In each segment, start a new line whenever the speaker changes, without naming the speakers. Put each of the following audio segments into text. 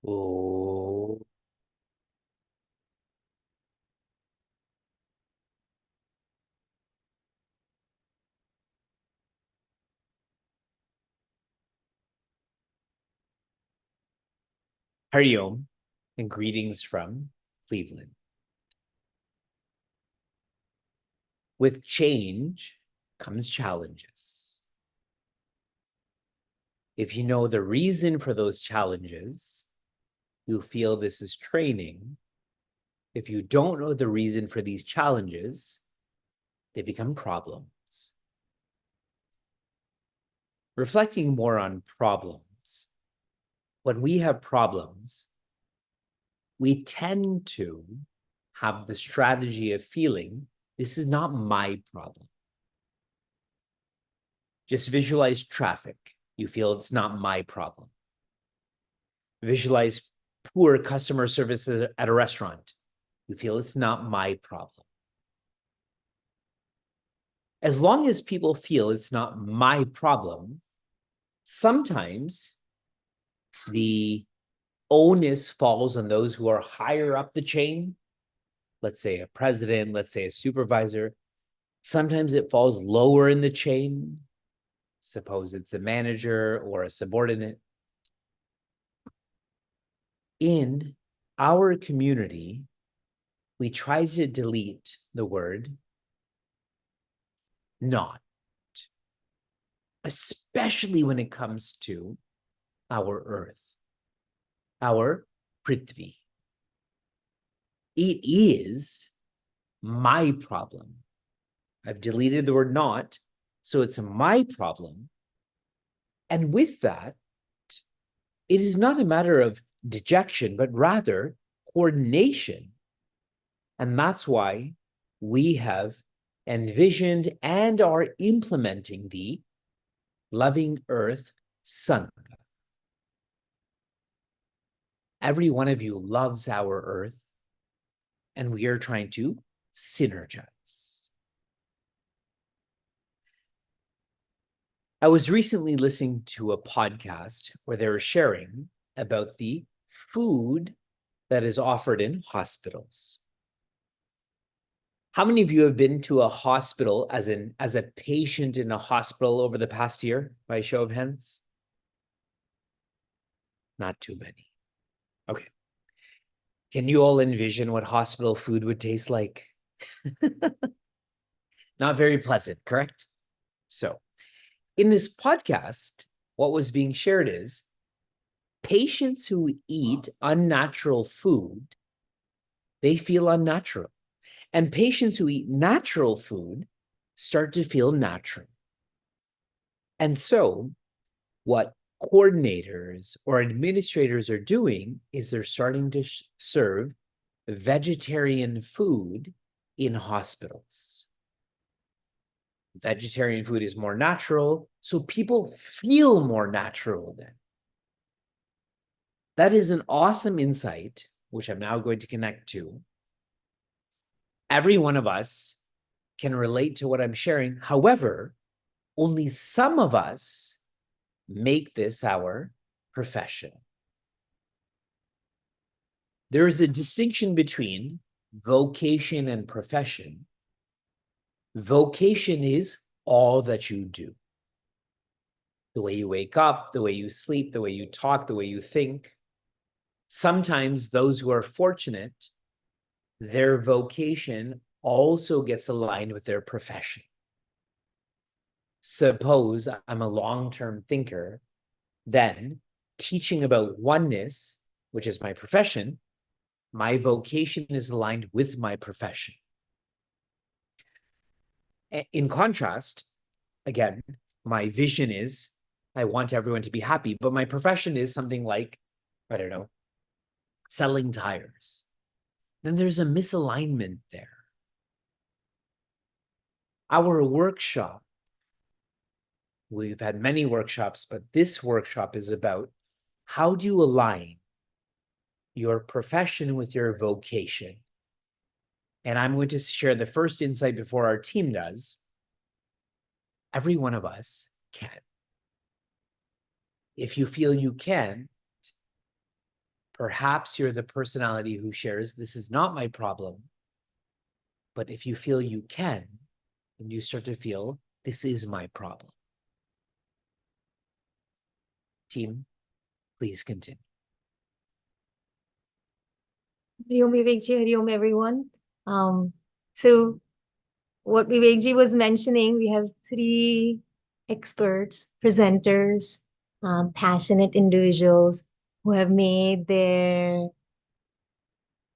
Oh, Hariom, and greetings from Cleveland. With change comes challenges. If you know the reason for those challenges, you feel this is training. If you don't know the reason for these challenges, they become problems. Reflecting more on problems, when we have problems, we tend to have the strategy of feeling this is not my problem. Just visualize traffic. You feel it's not my problem. Visualize poor customer services at a restaurant. You feel it's not my problem. As long as people feel it's not my problem, sometimes the onus falls on those who are higher up the chain. Let's say a president, let's say a supervisor. Sometimes it falls lower in the chain. Suppose it's a manager or a subordinate. In our community, we try to delete the word not, especially when it comes to our earth, our Prithvi. It is my problem. I've deleted the word not, so it's my problem. And with that, it is not a matter of dejection, but rather coordination. And that's why we have envisioned and are implementing the Loving Earth Sangha. Every one of you loves our earth, and we are trying to synergize. I was recently listening to a podcast where they were sharing about the food that is offered in hospitals. How many of you have been to a hospital as a patient in a hospital over the past year, by a show of hands? Not too many. Okay. Can you all envision what hospital food would taste like? Not very pleasant, correct? So, in this podcast, what was being shared is patients who eat unnatural food, they feel unnatural. And patients who eat natural food start to feel natural. And so, what coordinators or administrators are doing is they're starting to serve vegetarian food in hospitals. Vegetarian food is more natural, so people feel more natural then. That is an awesome insight, which I'm now going to connect to. Every one of us can relate to what I'm sharing. However, only some of us make this our profession. There is a distinction between vocation and profession. Vocation is all that you do. The way you wake up, the way you sleep, the way you talk, the way you think. Sometimes those who are fortunate, their vocation also gets aligned with their profession. Suppose I'm a long-term thinker, then teaching about oneness, which is my profession, my vocation is aligned with my profession. In contrast, again, my vision is I want everyone to be happy, but my profession is something like, I don't know, selling tires. Then there's a misalignment there. Our workshop, we've had many workshops, but this workshop is about how do you align your profession with your vocation? And I'm going to share the first insight before our team does. Every one of us can. If you feel you can, Perhaps you're the personality who shares, this is not my problem. But if you feel you can, then you start to feel, this is my problem. Team, please continue.
Hariom Vivekji, Hariom everyone. So what Vivekji was mentioning, we have three experts, presenters, passionate individuals who have made their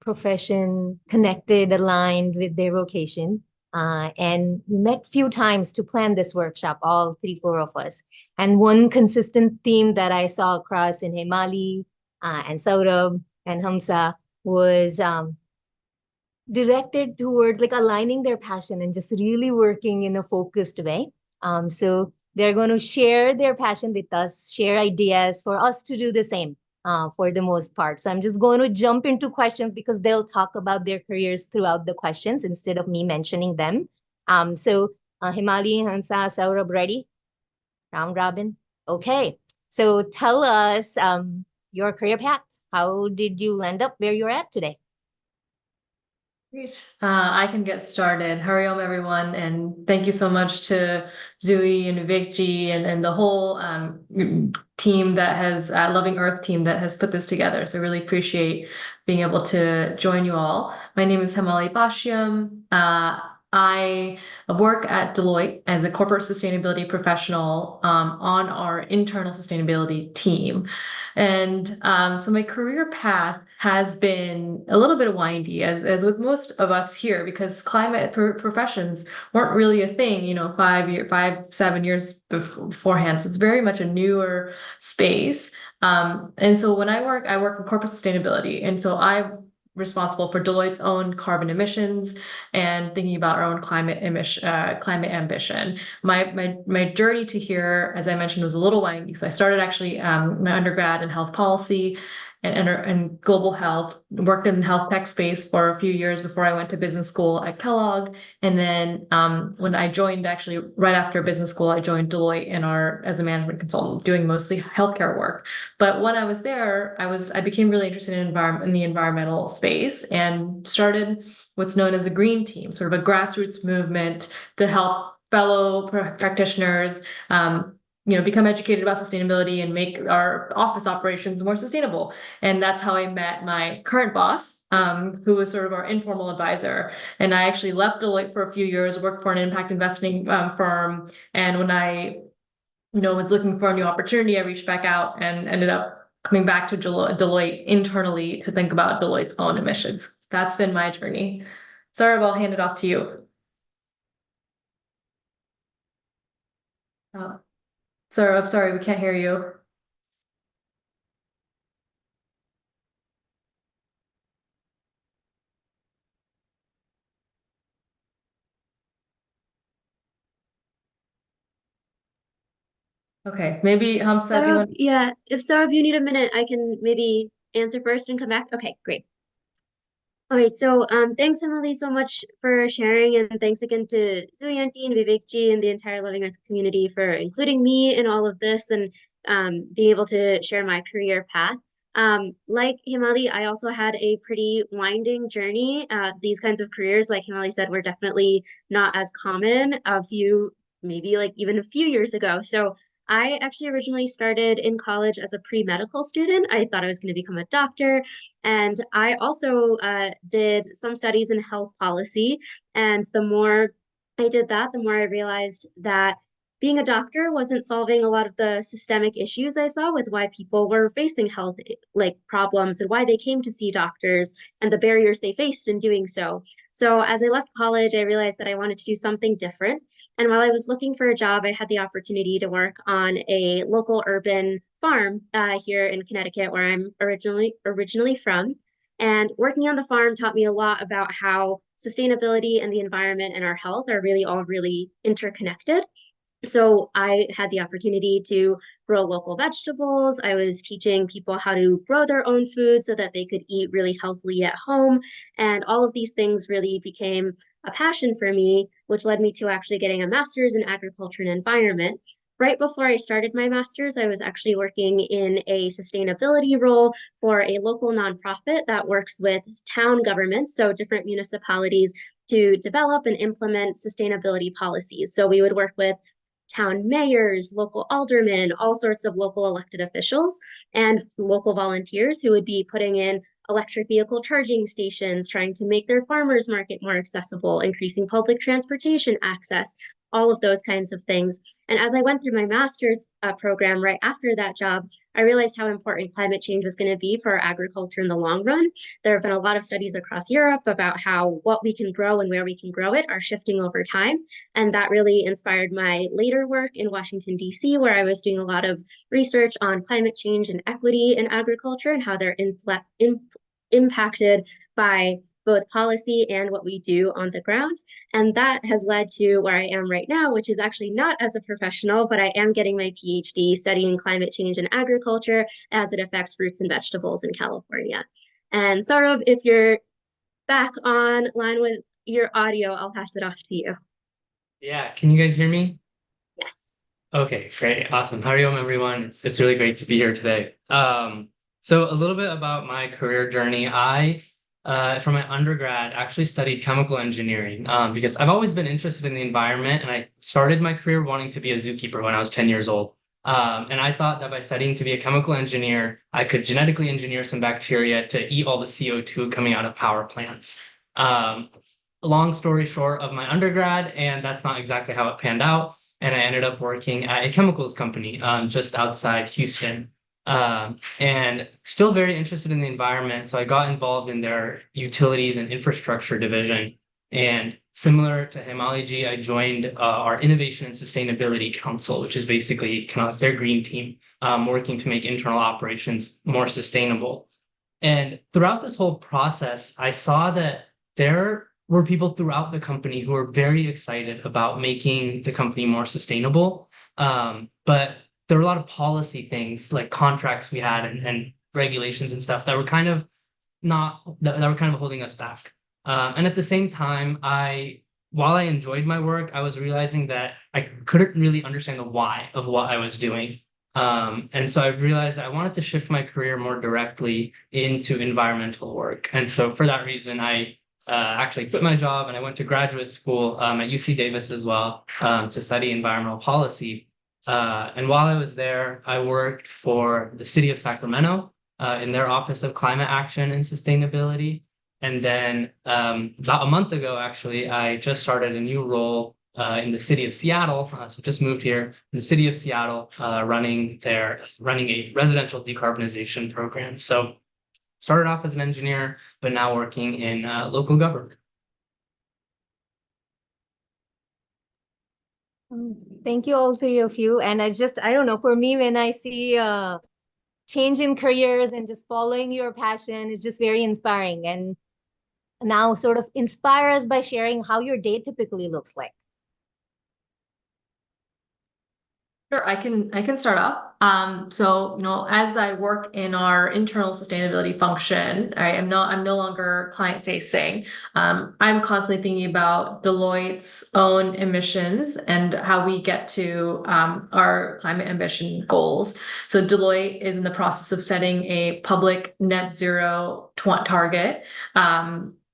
profession connected, aligned with their vocation. And we met few times to plan this workshop, all three, four of us. And one consistent theme that I saw across in Hemali and Saurabh and Hamsa was directed towards like aligning their passion and just really working in a focused way. So they're going to share their passion with us, share ideas for us to do the same for the most part. So I'm just going to jump into questions because they'll talk about their careers throughout the questions instead of me mentioning them. So Himali, Hansa, Saurabh, ready? Round robin? Okay. So tell us your career path. How did you land up where you're at today?
Great. I can get started. Hariom, everyone, and thank you so much to Zui and Vivekji and the whole team that has Loving Earth team that has put this together. So I really appreciate being able to join you all. My name is Hemali Bashyam. I work at Deloitte as a corporate sustainability professional on our internal sustainability team. And so my career path has been a little bit windy, as with most of us here, because climate professions weren't really a thing, 7 years beforehand. So it's very much a newer space. And so when I work in corporate sustainability. And so I'm responsible for Deloitte's own carbon emissions and thinking about our own climate ambition. My journey to here, as I mentioned, was a little windy. So I started actually my undergrad in health policy and global health, worked in the health tech space for a few years before I went to business school at Kellogg. And then when I joined, actually right after business school, I joined Deloitte as a management consultant, doing mostly healthcare work. But when I was there, I became really interested in the environmental space and started what's known as a green team, sort of a grassroots movement to help fellow practitioners become educated about sustainability and make our office operations more sustainable. And that's how I met my current boss, who was sort of our informal advisor. And I actually left Deloitte for a few years, worked for an impact investing firm. And when I was looking for a new opportunity, I reached back out and ended up coming back to Deloitte internally to think about Deloitte's own emissions. That's been my journey. Saurabh, I'll hand it off to you. Saurabh, I'm sorry, we can't hear you. Okay, maybe Hamsa, do you want?
Yeah, if Saurabh, you need a minute, I can maybe answer first and come back. Okay, great. All right, so thanks, Emily, so much for sharing, and thanks again to Zuyanti and Vivekji and the entire Loving Earth community for including me in all of this and being able to share my career path. Like Himali, I also had a pretty winding journey. These kinds of careers, like Himali said, were definitely not as common maybe like even a few years ago. So I actually originally started in college as a pre-medical student. I thought I was going to become a doctor. And I also did some studies in health policy. And the more I did that, the more I realized that being a doctor wasn't solving a lot of the systemic issues I saw with why people were facing health like problems and why they came to see doctors and the barriers they faced in doing so. So as I left college, I realized that I wanted to do something different. And while I was looking for a job, I had the opportunity to work on a local urban farm here in Connecticut, where I'm originally from. And working on the farm taught me a lot about how sustainability and the environment and our health are really all really interconnected. So I had the opportunity to grow local vegetables. I was teaching people how to grow their own food so that they could eat really healthily at home. And all of these things really became a passion for me, which led me to actually getting a master's in agriculture and environment. right before I started my master's, I was actually working in a sustainability role for a local nonprofit that works with town governments, so different municipalities, to develop and implement sustainability policies. So we would work with town mayors, local aldermen, all sorts of local elected officials, and local volunteers who would be putting in electric vehicle charging stations, trying to make their farmers market more accessible, increasing public transportation access, all of those kinds of things. And as I went through my master's program right after that job, I realized how important climate change was going to be for agriculture in the long run. There have been a lot of studies across Europe about how what we can grow and where we can grow it are shifting over time. And that really inspired my later work in Washington, D.C., where I was doing a lot of research on climate change and equity in agriculture and how they're impacted by both policy and what we do on the ground. And that has led to where I am right now, which is actually not as a professional, but I am getting my PhD studying climate change in agriculture as it affects fruits and vegetables in California. And Saurabh, if you're back online with your audio, I'll pass it off to you.
Yeah, can you guys hear me?
Yes.
Okay, great, awesome. Hariom, everyone. It's really great to be here today. So a little bit about my career journey. I, from my undergrad, actually studied chemical engineering because I've always been interested in the environment, and I started my career wanting to be a zookeeper when I was 10 years old. And I thought that by studying to be a chemical engineer, I could genetically engineer some bacteria to eat all the CO2 coming out of power plants. Long story short of my undergrad, and that's not exactly how it panned out. And I ended up working at a chemicals company just outside Houston, and still very interested in the environment. So I got involved in their utilities and infrastructure division. And similar to Himalaji, I joined our Innovation and Sustainability Council, which is basically kind of their green team, working to make internal operations more sustainable. And throughout this whole process, I saw that there were people throughout the company who were very excited about making the company more sustainable. But there were a lot of policy things like contracts we had and regulations and stuff that were kind of holding us back. And at the same time, while I enjoyed my work, I was realizing that I couldn't really understand the why of what I was doing. And so I realized that I wanted to shift my career more directly into environmental work. And so for that reason, I actually quit my job and I went to graduate school at UC Davis as well to study environmental policy. And while I was there, I worked for the city of Sacramento in their Office of Climate Action and Sustainability. And then about a month ago, actually, I just started a new role in the city of Seattle. So just moved here in the city of Seattle, running a residential decarbonization program. So started off as an engineer, but now working in local government.
Thank you, all three of you. And I don't know, for me, when I see change in careers and just following your passion is just very inspiring. And now sort of inspire us by sharing how your day typically looks like.
Sure, I can start off. So, as I work in our internal sustainability function, I'm no longer client facing. I'm constantly thinking about Deloitte's own emissions and how we get to our climate ambition goals. So Deloitte is in the process of setting a public net zero target.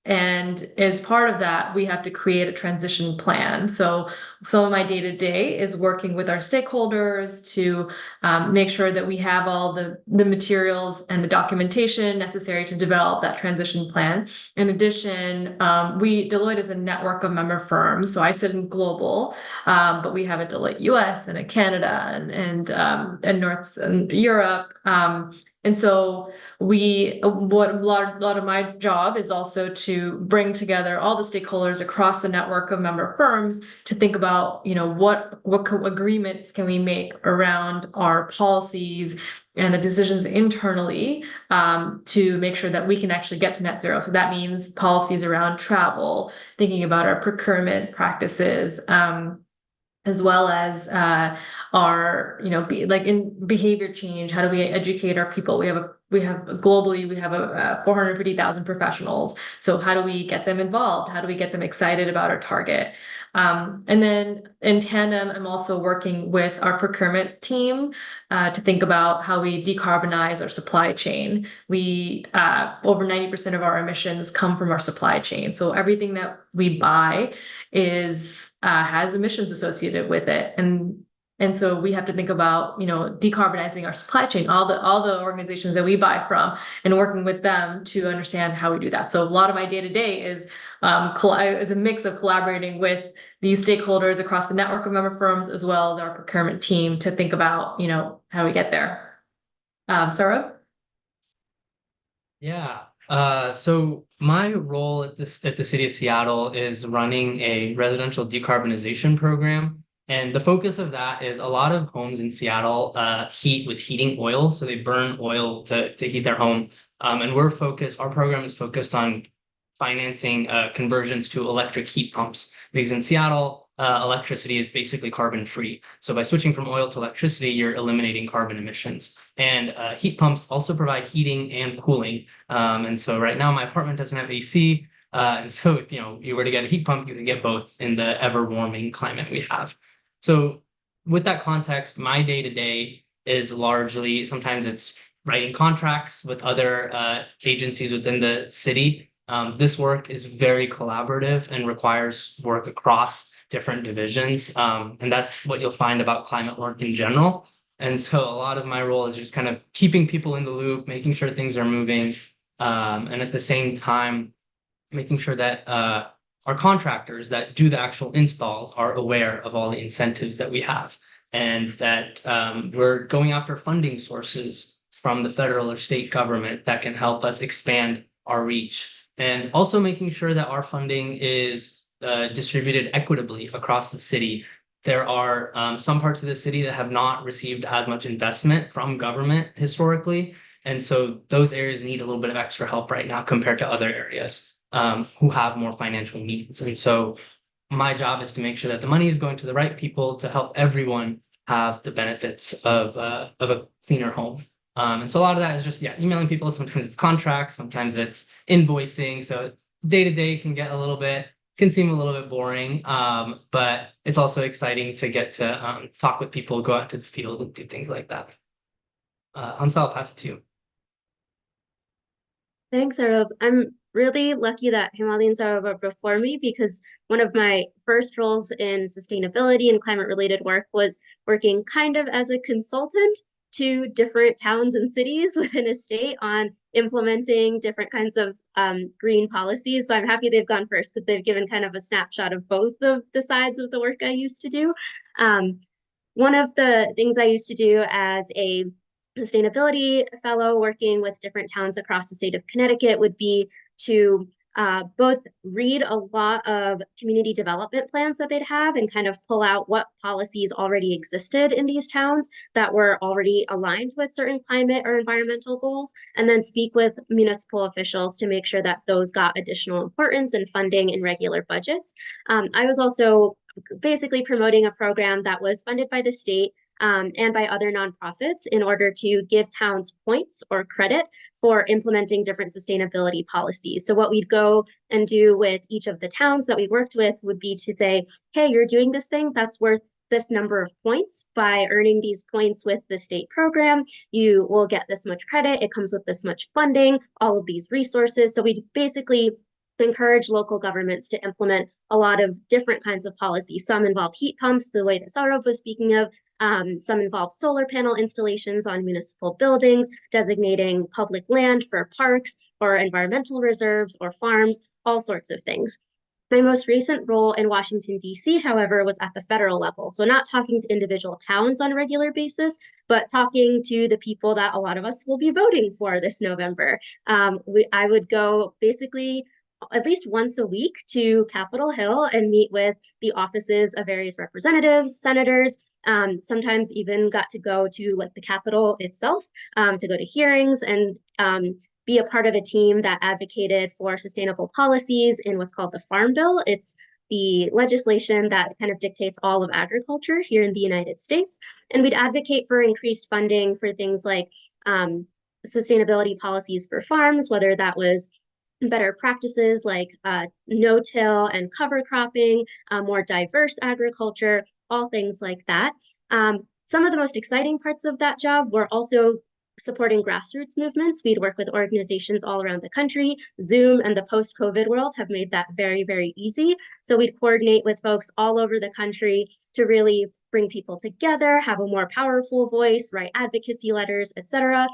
And as part of that, we have to create a transition plan. So some of my day-to-day is working with our stakeholders to make sure that we have all the materials and the documentation necessary to develop that transition plan. In addition, Deloitte is a network of member firms. So I sit in global, but we have a Deloitte US and a Canada and North and Europe. And so a lot of my job is also to bring together all the stakeholders across the network of member firms to think about, what agreements can we make around our policies and the decisions internally to make sure that we can actually get to net zero. So that means policies around travel, thinking about our procurement practices, as well as our, in behavior change. How do we educate our people? We have globally, we have 450,000 professionals. So how do we get them involved? How do we get them excited about our target? And then in tandem, I'm also working with our procurement team to think about how we decarbonize our supply chain. We over 90% of our emissions come from our supply chain. So everything that we buy has emissions associated with it. And so we have to think about, decarbonizing our supply chain, all the organizations that we buy from, and working with them to understand how we do that. So a lot of my day-to-day is it's a mix of collaborating with these stakeholders across the network of member firms, as well as our procurement team, to think about, how we get there. Saurabh?
Yeah. So my role at the City of Seattle is running a residential decarbonization program. And the focus of that is a lot of homes in Seattle heat with heating oil. So they burn oil to heat their home. And our program is focused on financing conversions to electric heat pumps, because in Seattle, electricity is basically carbon free. So by switching from oil to electricity, you're eliminating carbon emissions. And heat pumps also provide heating and cooling. And so right now my apartment doesn't have AC. And so if you were to get a heat pump, you can get both in the ever warming climate we have. So with that context, my day-to-day is largely, sometimes it's writing contracts with other agencies within the city. This work is very collaborative and requires work across different divisions. And that's what you'll find about climate work in general. And so a lot of my role is just kind of keeping people in the loop, making sure things are moving, and at the same time, making sure that our contractors that do the actual installs are aware of all the incentives that we have, and that we're going after funding sources from the federal or state government that can help us expand our reach, and also making sure that our funding is distributed equitably across the city. There are some parts of the city that have not received as much investment from government historically. And so those areas need a little bit of extra help right now compared to other areas who have more financial needs. And so my job is to make sure that the money is going to the right people to help everyone have the benefits of a cleaner home. And so a lot of that is just, emailing people. Sometimes it's contracts, sometimes it's invoicing. So day to day can seem a little bit boring, but it's also exciting to get to talk with people, go out to the field and do things like that. Hamza, I'll pass it to you.
Thanks, Saurabh. I'm really lucky that Himali and Saurabh are before me, because one of my first roles in sustainability and climate-related work was working kind of as a consultant to different towns and cities within a state on implementing different kinds of green policies. So I'm happy they've gone first, because they've given kind of a snapshot of both of the sides of the work I used to do. One of the things I used to do as a sustainability fellow working with different towns across the state of Connecticut would be to both read a lot of community development plans that they'd have and kind of pull out what policies already existed in these towns that were already aligned with certain climate or environmental goals, and then speak with municipal officials to make sure that those got additional importance and funding in regular budgets. I was also basically promoting a program that was funded by the state and by other nonprofits in order to give towns points or credit for implementing different sustainability policies. So what we'd go and do with each of the towns that we worked with would be to say, hey, you're doing this thing that's worth this number of points. By earning these points with the state program, you will get this much credit. It comes with this much funding, all of these resources. So we basically encourage local governments to implement a lot of different kinds of policies. Some involve heat pumps, the way that Saurabh was speaking of. Some involve solar panel installations on municipal buildings, designating public land for parks or environmental reserves or farms, all sorts of things. My most recent role in Washington, D.C., however, was at the federal level. So not talking to individual towns on a regular basis, but talking to the people that a lot of us will be voting for this November. I would go basically at least once a week to Capitol Hill and meet with the offices of various representatives, senators, sometimes even got to go to like the Capitol itself, to go to hearings and be a part of a team that advocated for sustainable policies in what's called the Farm Bill. It's the legislation that kind of dictates all of agriculture here in the United States. And we'd advocate for increased funding for things like sustainability policies for farms, whether that was better practices like no-till and cover cropping, more diverse agriculture, all things like that. Some of the most exciting parts of that job were also supporting grassroots movements. We'd work with organizations all around the country. Zoom and the post-COVID world have made that very, very easy. So we'd coordinate with folks all over the country to really bring people together, have a more powerful voice, write advocacy letters, etc.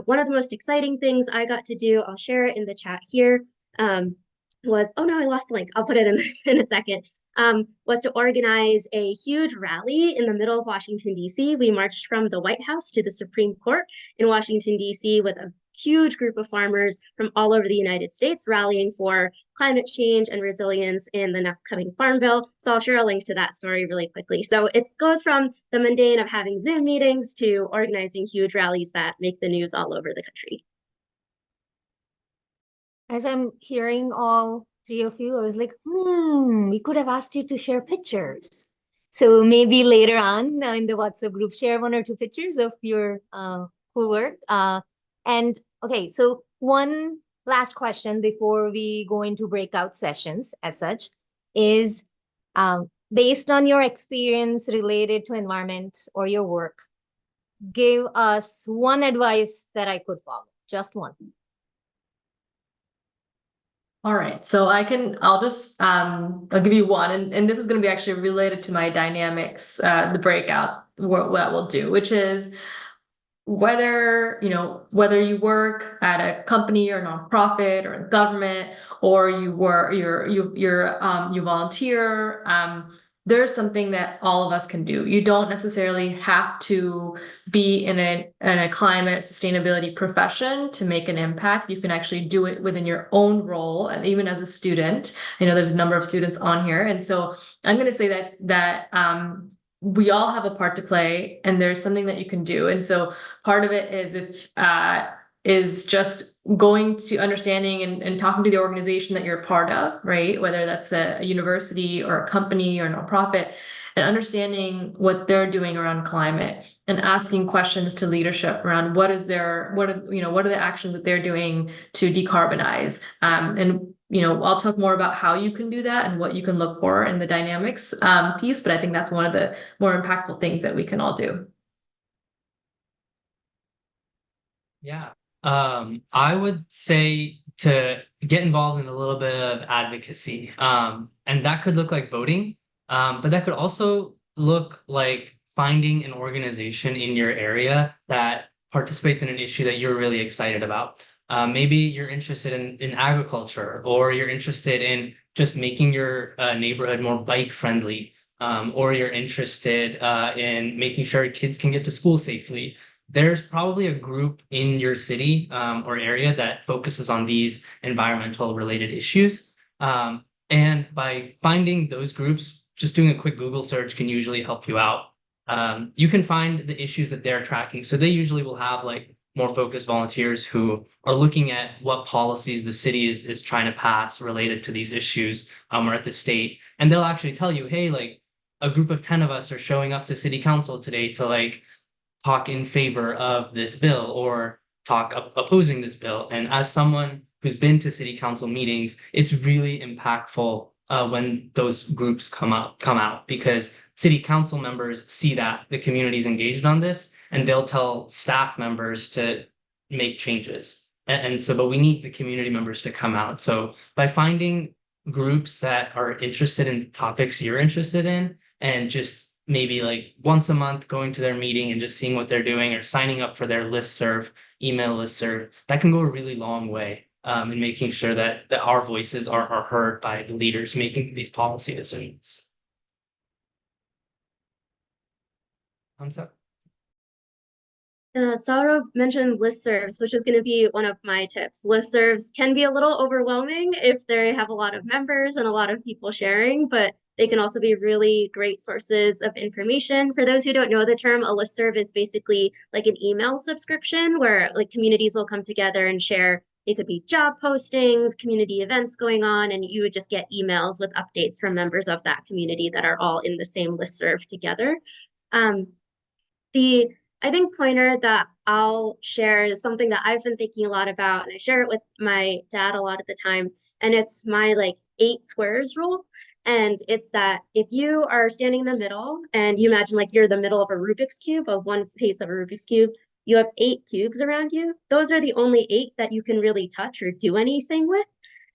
One of the most exciting things I got to do, I'll share it in the chat here, was, oh no, I lost the link. I'll put it in a second. Was to organize a huge rally in the middle of Washington, D.C. We marched from the White House to the Supreme Court in Washington, D.C. with a huge group of farmers from all over the United States rallying for climate change and resilience in the upcoming Farm Bill. So I'll share a link to that story really quickly. So it goes from the mundane of having Zoom meetings to organizing huge rallies that make the news all over the country.
As I'm hearing all three of you, I was like, we could have asked you to share pictures. So maybe later on in the WhatsApp group, share 1 or 2 pictures of your cool work. And okay, so one last question before we go into breakout sessions as such is, based on your experience related to environment or your work, give us one advice that I could follow, just one.
All right, so I'll give you one, and this is going to be actually related to my dynamics, the breakout, what we'll do, which is whether you work at a company or nonprofit or government, or you volunteer, there's something that all of us can do. You don't necessarily have to be in a climate sustainability profession to make an impact. You can actually do it within your own role, and even as a student. I know there's a number of students on here, and so I'm going to say that we all have a part to play, and there's something that you can do. And so part of it is just going to understanding and talking to the organization that you're a part of, right? Whether that's a university or a company or a nonprofit, and understanding what they're doing around climate and asking questions to leadership around what are the actions that they're doing to decarbonize. And I'll talk more about how you can do that and what you can look for in the dynamics piece, but I think that's one of the more impactful things that we can all do.
Yeah. I would say to get involved in a little bit of advocacy. And that could look like voting, but that could also look like finding an organization in your area that participates in an issue that you're really excited about. Maybe you're interested in agriculture, or you're interested in just making your neighborhood more bike friendly, or you're interested in making sure kids can get to school safely. There's probably a group in your city or area that focuses on these environmental related issues. And by finding those groups, just doing a quick Google search can usually help you out. You can find the issues that they're tracking. So they usually will have like more focused volunteers who are looking at what policies the city is trying to pass related to these issues or at the state. And they'll actually tell you, hey, like a group of 10 of us are showing up to city council today to like talk in favor of this bill or talk opposing this bill. And as someone who's been to city council meetings, it's really impactful when those groups come out, because city council members see that the community's engaged on this, and they'll tell staff members to make changes. And so, but we need the community members to come out. So by finding groups that are interested in topics you're interested in, and just maybe like once a month going to their meeting and just seeing what they're doing, or signing up for their listserv, email listserv, that can go a really long way in making sure that our voices are heard by the leaders making these policy decisions. Thumbs up.
Saurabh mentioned listservs, which is going to be one of my tips. Listservs can be a little overwhelming if they have a lot of members and a lot of people sharing, but they can also be really great sources of information. For those who don't know the term, a listserv is basically like an email subscription where like communities will come together and share. It could be job postings, community events going on, and you would just get emails with updates from members of that community that are all in the same listserv together. I think pointer that I'll share is something that I've been thinking a lot about, and I share it with my dad a lot at the time. And it's my like 8 squares rule. And it's that if you are standing in the middle and you imagine like you're the middle of a Rubik's Cube, of one face of a Rubik's Cube, you have 8 cubes around you. Those are the only 8 that you can really touch or do anything with.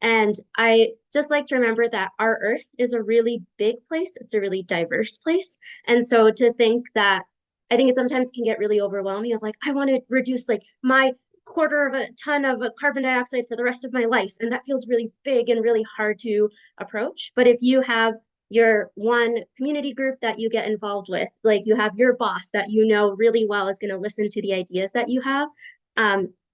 And I just like to remember that our Earth is a really big place. It's a really diverse place. And so to think that I think it sometimes can get really overwhelming of like, I want to reduce like my quarter of a ton of carbon dioxide for the rest of my life. And that feels really big and really hard to approach. But if you have your one community group that you get involved with, like you have your boss that you know really well is going to listen to the ideas that you have.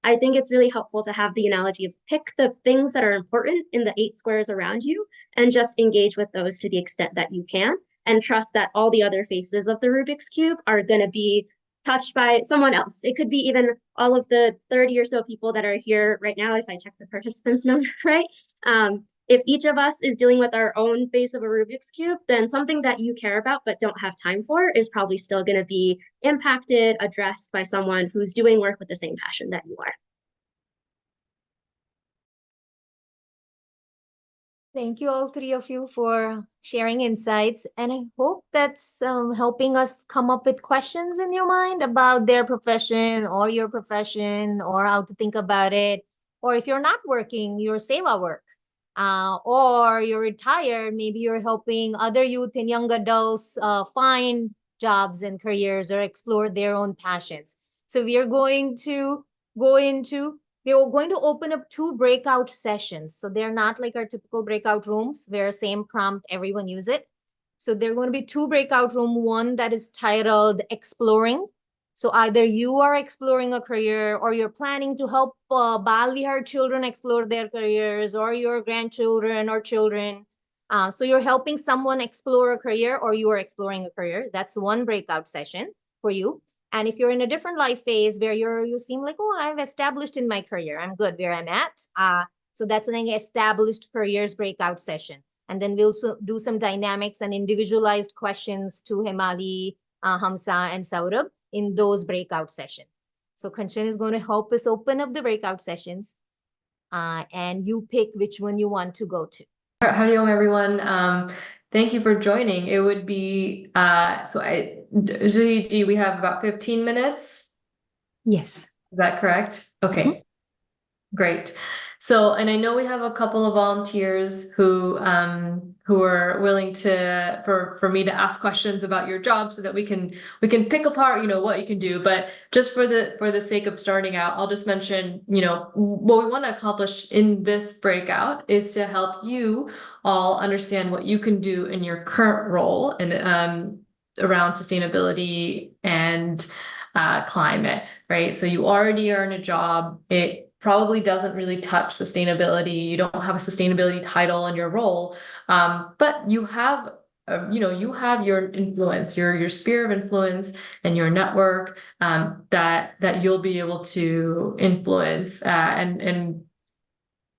I think it's really helpful to have the analogy of pick the things that are important in the 8 squares around you and just engage with those to the extent that you can, and trust that all the other faces of the Rubik's Cube are going to be touched by someone else. It could be even all of the 30 or so people that are here right now, if I check the participants number right. If each of us is dealing with our own face of a Rubik's Cube, then something that you care about but don't have time for is probably still going to be impacted, addressed by someone who's doing work with the same passion that you are.
Thank you, all 3 of you, for sharing insights. And I hope that's helping us come up with questions in your mind about their profession or your profession, or how to think about it. Or if you're not working, your seva work. Or you're retired, maybe you're helping other youth and young adults find jobs and careers or explore their own passions. So we are going to we're going to open up 2 breakout sessions. So they're not like our typical breakout rooms where same prompt, everyone use it. So there are going to be 2 breakout rooms, one that is titled Exploring. So either you are exploring a career, or you're planning to help Balihar children explore their careers, or your grandchildren or children. So you're helping someone explore a career, or you are exploring a career. That's one breakout session for you. And if you're in a different life phase where you seem like, oh, I've established in my career, I'm good where I'm at. So that's an established careers breakout session. And then we'll do some dynamics and individualized questions to Himali, Hamsa, and Saurabh in those breakout sessions. So Kanchan is going to help us open up the breakout sessions, and you pick which one you want to go to.
Howdy, everyone. Thank you for joining. It would be, Juji, we have about 15 minutes.
Yes.
Is that correct? Okay, great. So, and I know we have a couple of volunteers who are willing to, for me to ask questions about your job so that we can pick apart, you know, what you can do. But just for the sake of starting out, I'll just mention, you know, what we want to accomplish in this breakout is to help you all understand what you can do in your current role and around sustainability and climate, right? So you already are in a job. It probably doesn't really touch sustainability. You don't have a sustainability title in your role, but you have, you have your influence, your sphere of influence, and your network that you'll be able to influence and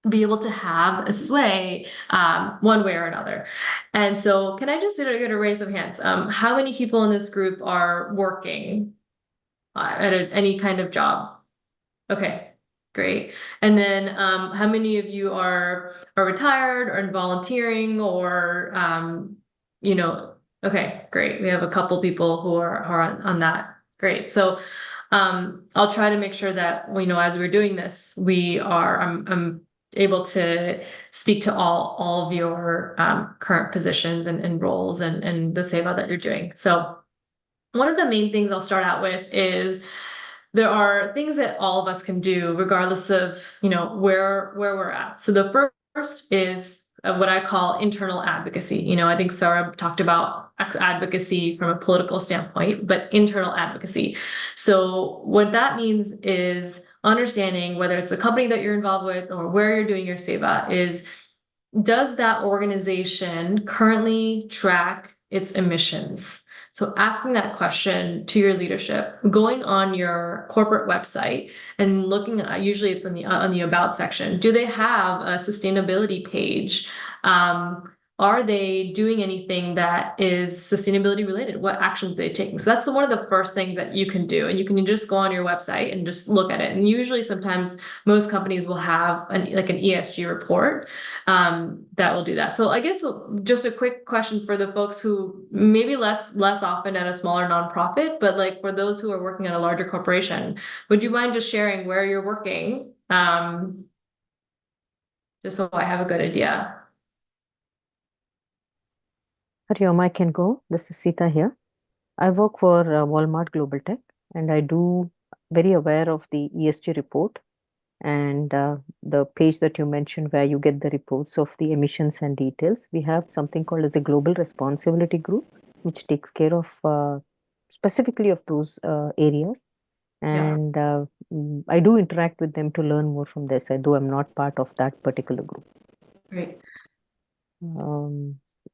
be able to have a sway one way or another. And so, can I just get a raise of hands? How many people in this group are working at any kind of job? Okay. Great. And then how many of you are retired or volunteering or okay, great. We have a couple people who are on that. Great. So I'll try to make sure that as we're doing this, I'm able to speak to all of your current positions and roles and the seva that you're doing. So one of the main things I'll start out with is there are things that all of us can do regardless of, where we're at. So the first is what I call internal advocacy. I think Saurabh talked about advocacy from a political standpoint, but internal advocacy. So what that means is understanding whether it's the company that you're involved with or where you're doing your seva is, does that organization currently track its emissions? So asking that question to your leadership, going on your corporate website and looking at, usually it's on the about section. Do they have a sustainability page? are they doing anything that is sustainability related? What actions are they taking? So that's one of the first things that you can do. And you can just go on your website and just look at it. And usually sometimes most companies will have an ESG report that will do that. So I guess just a quick question for the folks who maybe less often at a smaller nonprofit, but like for those who are working at a larger corporation, would you mind just sharing where you're working? Just so I have a good idea.
Hariom, I can go. This is Sita here. I work for Walmart Global Tech, and I do very aware of the ESG report and the page that you mentioned where you get the reports of the emissions and details. We have something called as a Global Responsibility Group, which takes care of specifically of those areas. And I do interact with them to learn more from this, though I'm not part of that particular group.
Great.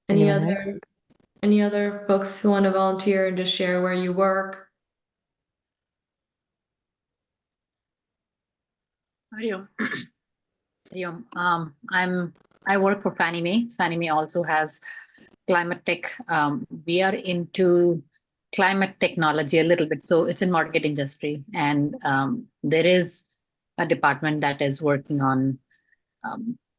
Anyone else?
Any other folks who want to volunteer and just share where you work?
Hariom. Hariom. I work for Fannie Mae. Fannie Mae also has climate tech. We are into climate technology a little bit. So it's in market industry. And there is a department that is working on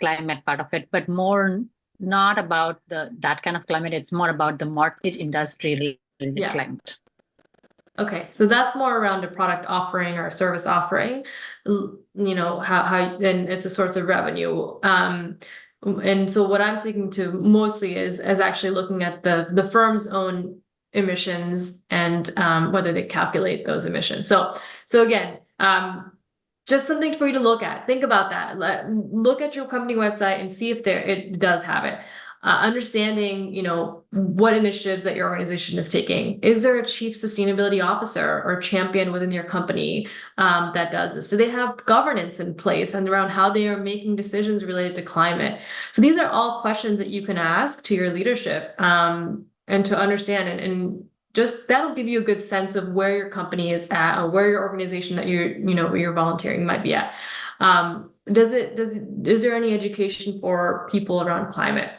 climate part of it, but more not about that kind of climate. It's more about the mortgage industry related climate.
Okay, so that's more around a product offering or a service offering, you know, how and it's a source of revenue. And so what I'm speaking to mostly is actually looking at the firm's own emissions and whether they calculate those emissions. So again, just something for you to look at. Think about that. Look at your company website and see if it does have it. Understanding, you know, what initiatives that your organization is taking. Is there a chief sustainability officer or champion within your company that does this? Do they have governance in place and around how they are making decisions related to climate? So these are all questions that you can ask to your leadership and to understand and just that'll give you a good sense of where your company is at or where your organization that where you're volunteering might be at. Is there any education for people around climate?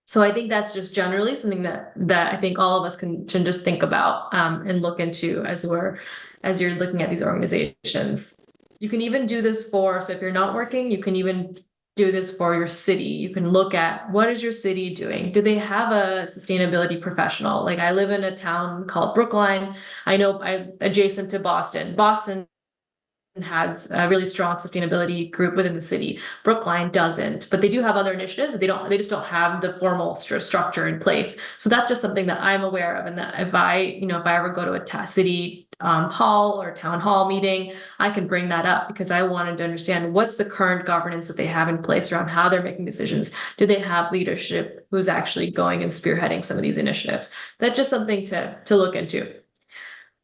So I think that's just generally something that I think all of us can just think about and look into as you're looking at these organizations. You can even do this so if you're not working, you can even do this for your city. You can look at what is your city doing? Do they have a sustainability professional? Like I live in a town called Brookline. I know I'm adjacent to Boston. Boston has a really strong sustainability group within the city. Brookline doesn't, but they do have other initiatives. They just don't have the formal structure in place. So that's just something that I'm aware of. And that if I ever go to a city hall or town hall meeting, I can bring that up because I wanted to understand what's the current governance that they have in place around how they're making decisions. Do they have leadership who's actually going and spearheading some of these initiatives? That's just something to look into.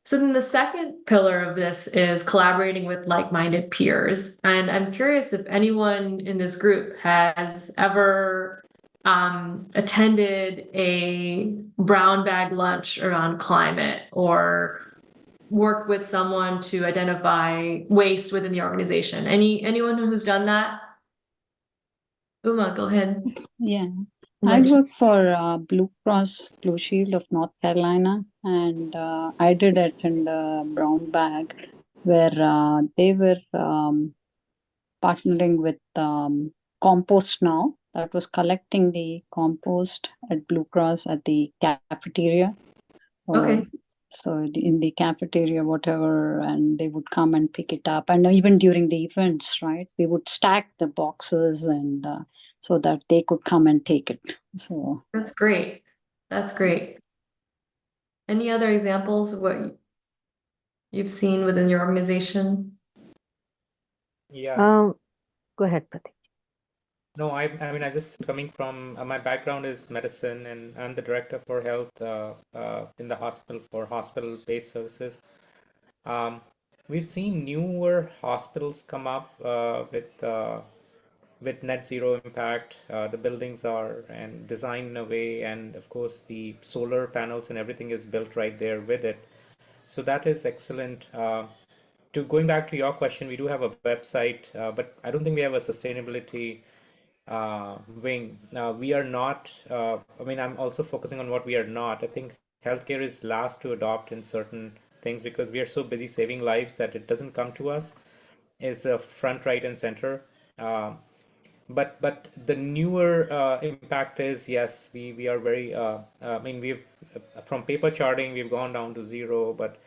So then the second pillar of this is collaborating with like-minded peers. And I'm curious if anyone in this group has ever attended a brown bag lunch around climate or worked with someone to identify waste within the organization. Anyone who's done that? Uma, go ahead.
Yeah. I work for Blue Cross Blue Shield of North Carolina, and I did attend Brown Bag where they were partnering with Compost Now, that was collecting the compost at Blue Cross at the cafeteria.
Okay.
So in the cafeteria, whatever, and they would come and pick it up. And even during the events, right, we would stack the boxes and so that they could come and take it. So
that's great. That's great. Any other examples of what you've seen within your organization?
Yeah. Go ahead, Pratik.
No, I mean, I just coming from my background is medicine, and I'm the director for health in the hospital for hospital-based services. We've seen newer hospitals come up with net zero impact. The buildings are and designed in a way, and of course the solar panels and everything is built right there with it. So that is excellent. Going back to your question, we do have a website, but I don't think we have a sustainability wing. We are not, I mean, I'm also focusing on what we are not. I think healthcare is last to adopt in certain things because we are so busy saving lives that it doesn't come to us is front, right, and center. But the newer impact is, yes, we are very, I mean, we've from paper charting, we've gone down to zero, but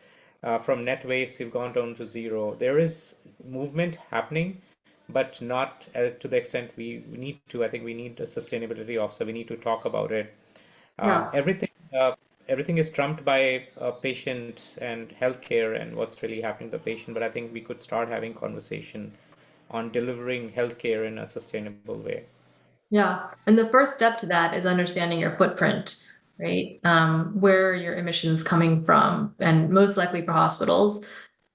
from net waste, we've gone down to zero. There is movement happening, but not to the extent we need to. I think we need a sustainability officer. We need to talk about it.
Yeah.
Everything is trumped by patient and healthcare and what's really happening to the patient. But I think we could start having conversation on delivering healthcare in a sustainable way.
Yeah, and the first step to that is understanding your footprint, right? Where are your emissions coming from? And most likely for hospitals,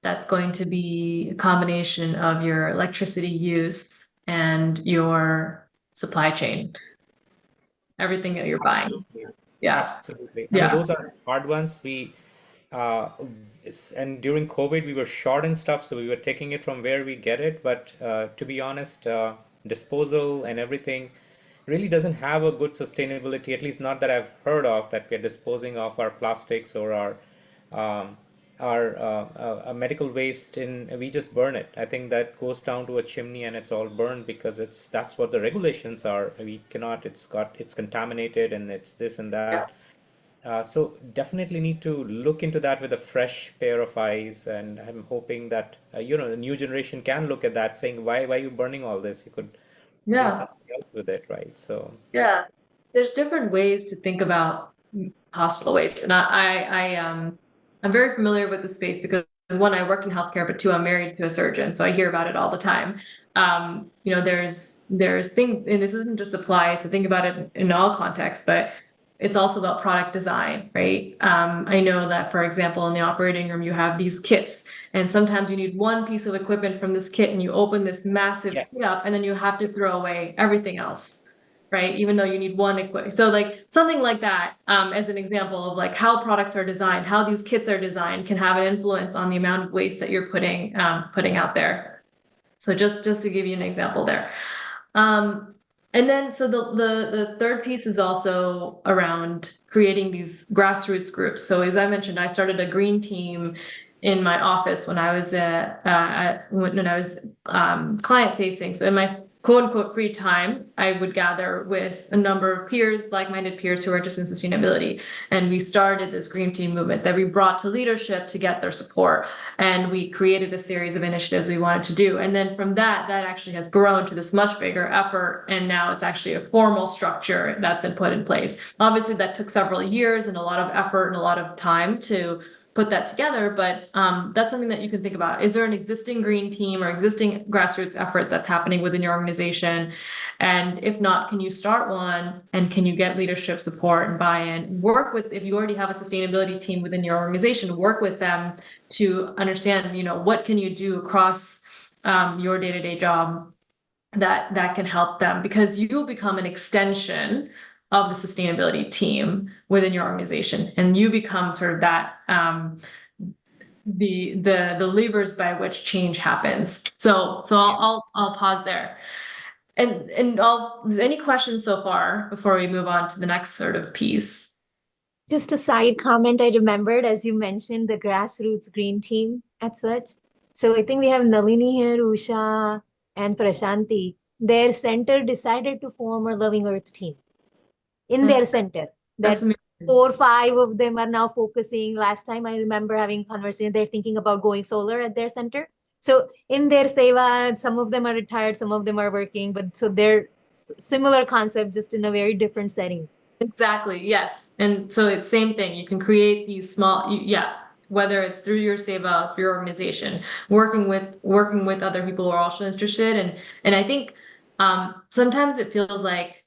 that's going to be a combination of your electricity use and your supply chain, everything that you're buying.
Absolutely.
Yeah,
Absolutely. I mean,
yeah,
those are hard ones. And during COVID, we were short in stuff, so we were taking it from where we get it. But to be honest, disposal and everything really doesn't have a good sustainability, at least not that I've heard of, that we're disposing of our plastics or our medical waste we just burn it. I think that goes down to a chimney and it's all burned because that's what the regulations are. We cannot, it's contaminated and it's this and that. So definitely need to look into that with a fresh pair of eyes, and I'm hoping that the new generation can look at that, saying, "Why are you burning all this? You could do
yeah,
something else with it, right?" So
yeah. There's different ways to think about hospital waste, and I'm very familiar with the space because one, I worked in healthcare, but two, I'm married to a surgeon, so I hear about it all the time. There's things, and this isn't just applied to think about it in all contexts, but it's also about product design, right? I know that, for example, in the operating room, you have these kits, and sometimes you need one piece of equipment from this kit, and you open this massive
yes,
kit up, and then you have to throw away everything else, right? Even though you need one equipment. So like something like that, as an example of like how products are designed, how these kits are designed can have an influence on the amount of waste that you're putting out there. So just to give you an example there. And then so the third piece is also around creating these grassroots groups. So as I mentioned, I started a green team in my office when I was client facing. So in my quote unquote free time, I would gather with a number of peers, like-minded peers who are interested in sustainability. And we started this green team movement that we brought to leadership to get their support. And we created a series of initiatives we wanted to do. And then from that actually has grown to this much bigger effort. And now it's actually a formal structure that's been put in place. Obviously, that took several years and a lot of effort and a lot of time to put that together, but that's something that you can think about. Is there an existing green team or existing grassroots effort that's happening within your organization? And if not, can you start one, and can you get leadership support and buy-in? Work with, if you already have a sustainability team within your organization, work with them to understand, what can you do across your day-to-day job that can help them, because you will become an extension of the sustainability team within your organization, and you become sort of that the levers by which change happens. So I'll pause there. And any questions so far before we move on to the next sort of piece?
Just a side comment I remembered as you mentioned the grassroots green team as such. So I think we have Nalini here, Usha, and Prashanti. Their center decided to form a Loving Earth team in their center.
That's
That
amazing.
4 or 5 of them are now focusing. Last time I remember having conversation, they're thinking about going solar at their center. So in their seva, some of them are retired, some of them are working, but so they're similar concept, just in a very different setting.
Exactly, yes. And so it's same thing. You can create these small, whether it's through your seva, through your organization, working with other people who are also interested. And I think sometimes it feels like,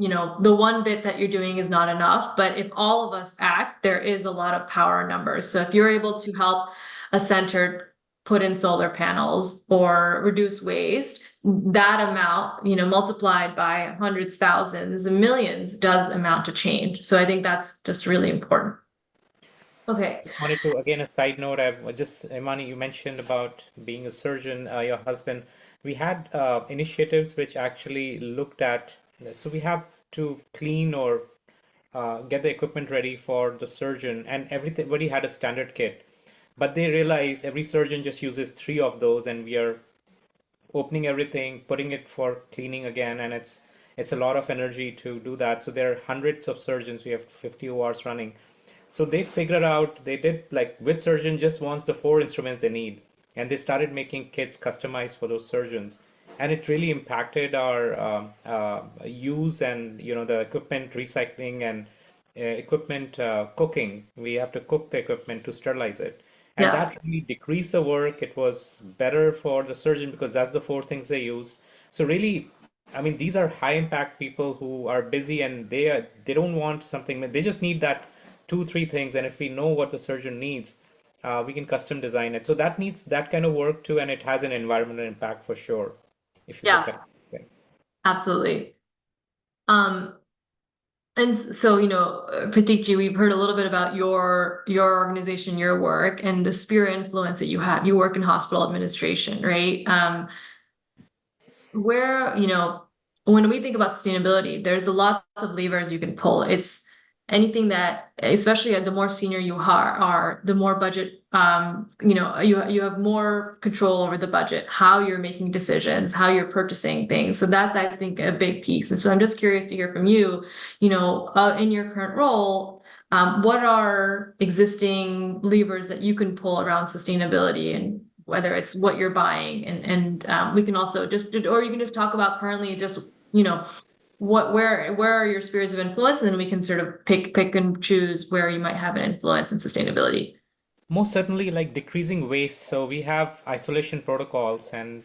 the one bit that you're doing is not enough, but if all of us act, there is a lot of power in numbers. So if you're able to help a center put in solar panels or reduce waste, that amount, multiplied by hundreds, thousands, and millions does amount to change. So I think that's just really important. Okay.
Just wanted to, again, a side note, Imani, you mentioned about being a surgeon, your husband. we had initiatives which actually looked at, so we have to clean or get the equipment ready for the surgeon, and everybody had a standard kit. But they realize every surgeon just uses 3 of those, and we are opening everything, putting it for cleaning again, and it's a lot of energy to do that. So there are hundreds of surgeons. We have 50 ORs running. So they figured out, they did like which surgeon just wants the 4 instruments they need, and they started making kits customized for those surgeons, and it really impacted our use and the equipment recycling and equipment cooking. We have to cook the equipment to sterilize it, and
Yeah.
that really decreased the work. It was better for the surgeon because that's the 4 things they used. So really, I mean, these are high impact people who are busy, and they don't want something. They just need that 2, 3 things, and if we know what the surgeon needs, we can custom design it. So that needs that kind of work too, and it has an environmental impact for sure. If you look
Yeah.
at it.
Absolutely. And so, Pratikji, we've heard a little bit about your organization, your work, and the sphere of influence that you have. You work in hospital administration, right? Where, when we think about sustainability, there's a lot of levers you can pull. It's anything that, especially the more senior you are, the more budget, you have more control over the budget, how you're making decisions, how you're purchasing things. So that's, I think, a big piece. And so I'm just curious to hear from you, in your current role, what are existing levers that you can pull around sustainability, and whether it's what you're buying, and we can also or you can just talk about currently just, where are your spheres of influence, and then we can sort of pick and choose where you might have an influence in sustainability.
Most certainly, like decreasing waste. So we have isolation protocols, and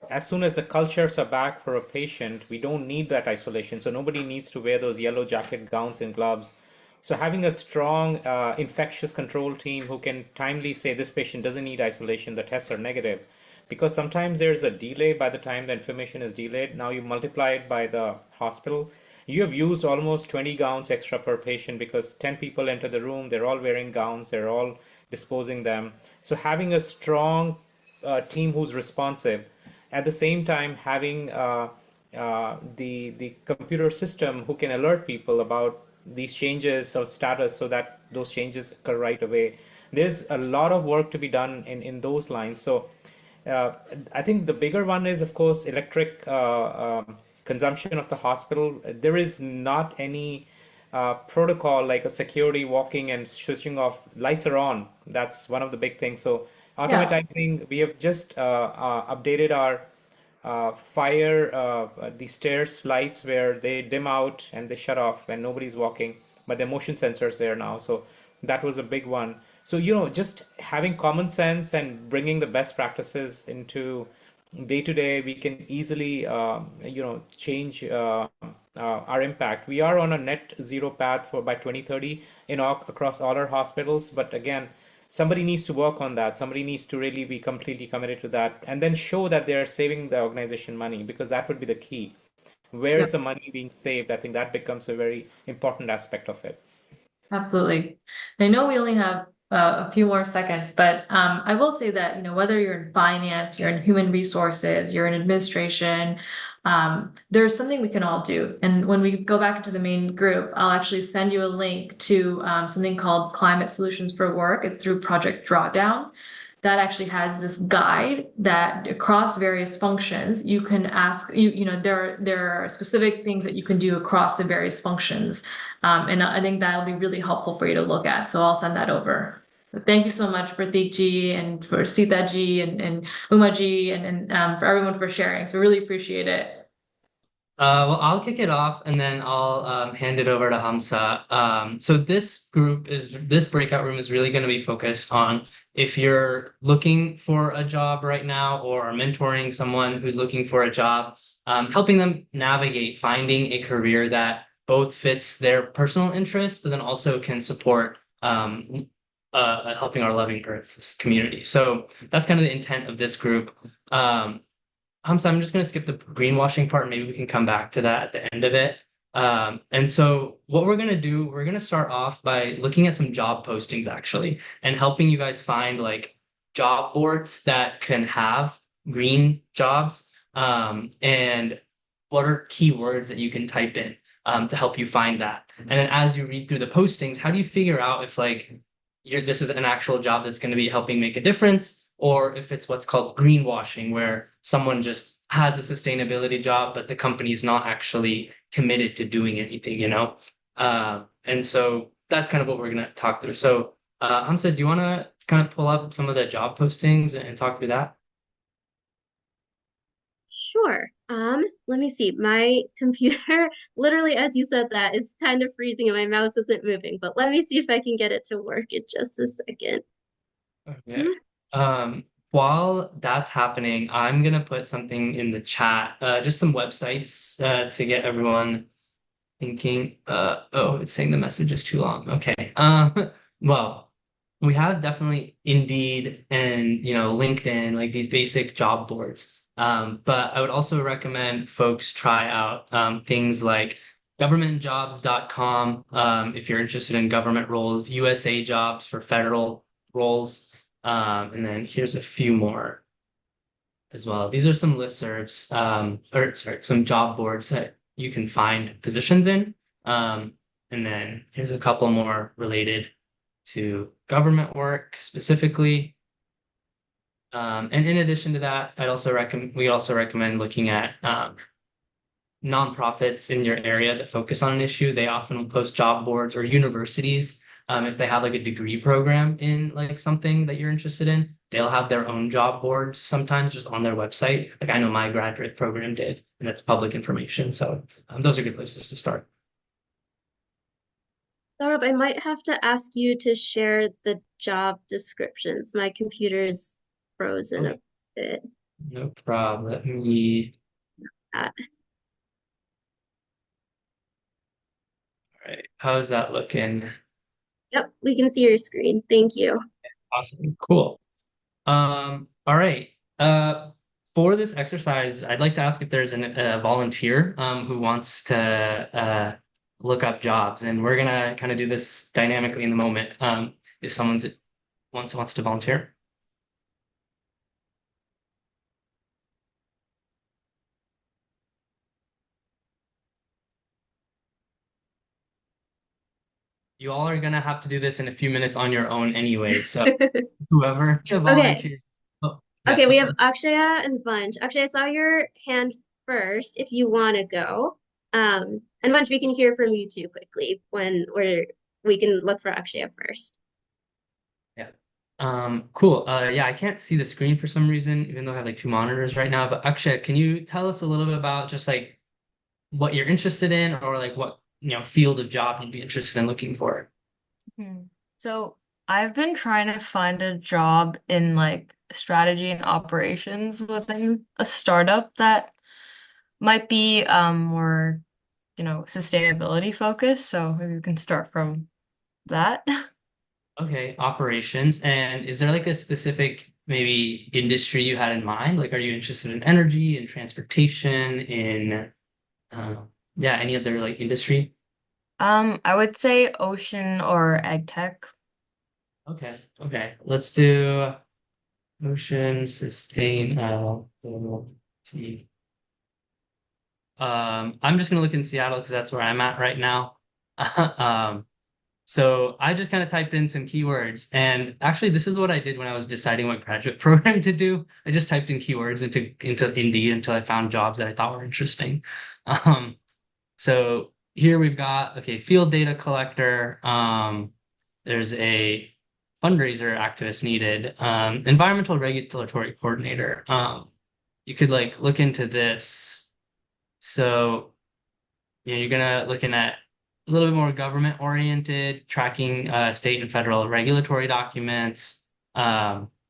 as soon as the cultures are back for a patient, we don't need that isolation. So nobody needs to wear those yellow jacket gowns and gloves. So having a strong infectious control team who can timely say this patient doesn't need isolation, the tests are negative. Because sometimes there's a delay by the time the information is delayed. Now you multiply it by the hospital. You have used almost 20 gowns extra per patient because 10 people enter the room, they're all wearing gowns, they're all disposing them. So having a strong team who's responsive, at the same time having the computer system who can alert people about these changes of status so that those changes occur right away. There's a lot of work to be done in those lines. So I think the bigger one is, of course, electric consumption of the hospital. There is not any protocol like a security walking and switching off. Lights are on. That's one of the big things. So automatizing, we have just updated our the stairs lights where they dim out and they shut off when nobody's walking, but the motion sensors there now. So that was a big one. So, just having common sense and bringing the best practices into day to day, we can easily, change our impact. We are on a net zero path by 2030 across all our hospitals. But again, somebody needs to work on that. Somebody needs to really be completely committed to that, and then show that they're saving the organization money, because that would be the key. Where is the money being saved? I think that becomes a very important aspect of it.
Absolutely. I know we only have a few more seconds, but I will say that, whether you're in finance, you're in human resources, you're in administration, there's something we can all do. And when we go back into the main group, I'll actually send you a link to something called Climate Solutions for Work. It's through Project Drawdown. That actually has this guide that across various functions, you can ask, there are specific things that you can do across the various functions. And I think that'll be really helpful for you to look at. So I'll send that over. But thank you so much, Pratik ji, and for Sita ji, and Uma ji, and for everyone for sharing. So really appreciate it.
Well, I'll kick it off, and then I'll hand it over to Hamza. So this breakout room is really going to be focused on if you're looking for a job right now or are mentoring someone who's looking for a job, helping them navigate finding a career that both fits their personal interests, but then also can support helping our loving Earth community. So that's kind of the intent of this group. Hamza, I'm just going to skip the greenwashing part. Maybe we can come back to that at the end of it. And so what we're going to do, we're going to start off by looking at some job postings actually, and helping you guys find like job boards that can have green jobs? And what are keywords that you can type in to help you find that? And then as you read through the postings, how do you figure out if like this is an actual job that's going to be helping make a difference, or if it's what's called greenwashing, where someone just has a sustainability job, but the company is not actually committed to doing anything, you know? And so that's kind of what we're going to talk through. So, Hamza, do you want to kind of pull up some of the job postings and talk through that?
Sure. Let me see. My computer, literally as you said that, is kind of freezing and my mouse isn't moving, but let me see if I can get it to work in just a second.
Okay. While that's happening, I'm gonna put something in the chat, just some websites to get everyone thinking. Oh, it's saying the message is too long. Okay. Well, we have definitely Indeed and LinkedIn, like these basic job boards. But I would also recommend folks try out things like governmentjobs.com if you're interested in government roles, USA Jobs for federal roles. And then here's a few more as well. These are some listservs, or sorry, some job boards that you can find positions in. And then here's a couple more related to government work specifically. And in addition to that, we also recommend looking at nonprofits in your area that focus on an issue. They often will post job boards, or universities. If they have like a degree program in like something that you're interested in, they'll have their own job boards sometimes just on their website. Like I know my graduate program did, and that's public information. So those are good places to start.
Saurabh, I might have to ask you to share the job descriptions. My computer's frozen a bit.
No problem. Let me.
Uh,
All right. How's that looking?
Yep, we can see your screen. Thank you.
Awesome. Cool. All right. For this exercise, I'd like to ask if there's a volunteer who wants to look up jobs, and we're gonna kind of do this dynamically in the moment. If someone wants to volunteer. You all are gonna have to do this in a few minutes on your own anyway. So whoever volunteers. Oh, yeah,
Okay, we
so-
have Akshaya and Vansh. Akshay, I saw your hand first if you want to go. And Vansh, we can hear from you too quickly we can look for Akshaya first.
Yeah. Cool. Yeah, I can't see the screen for some reason, even though I have like two monitors right now. But Akshay, can you tell us a little bit about just like what you're interested in, or like what field of job you'd be interested in looking for?
So I've been trying to find a job in like strategy and operations within a startup that might be more, sustainability focused. So maybe we can start from that.
Okay, operations. And is there like a specific maybe industry you had in mind? Like, are you interested in energy and transportation, in any other like industry?
I would say ocean or ag tech.
Okay. Let's do ocean sustainability. I'm just gonna look in Seattle because that's where I'm at right now. So I just kind of typed in some keywords, and actually this is what I did when I was deciding what graduate program to do. I just typed in keywords into Indeed until I found jobs that I thought were interesting. So here we've got, field data collector. There's a fundraiser activist needed. Environmental regulatory coordinator. You could like look into this. So you're looking at a little bit more government oriented, tracking state and federal regulatory documents,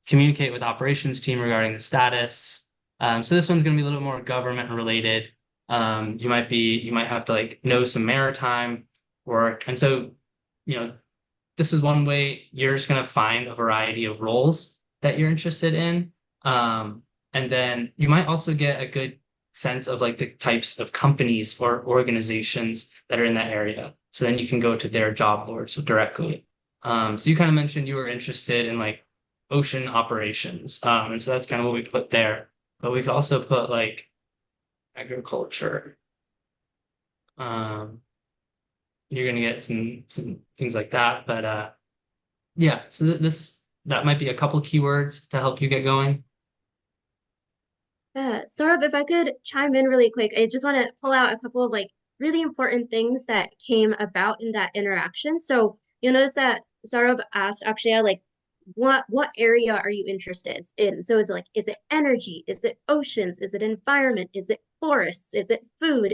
communicate with operations team regarding the status. So this one's going to be a little more government related. You might have to like know some maritime work. And so, this is one way you're just going to find a variety of roles that you're interested in. And then you might also get a good sense of like the types of companies or organizations that are in that area. So then you can go to their job boards directly. So you kind of mentioned you were interested in like ocean operations. And so that's kind of what we put there. but we could also put like agriculture. You're gonna get some things like that, but yeah. So that might be a couple keywords to help you get going.
Saurabh, if I could chime in really quick, I just want to pull out a couple of like really important things that came about in that interaction. So you'll notice that Saurabh asked Akshaya, like, what area are you interested in? So is it like, is it energy? Is it oceans? Is it environment? Is it forests? Is it food?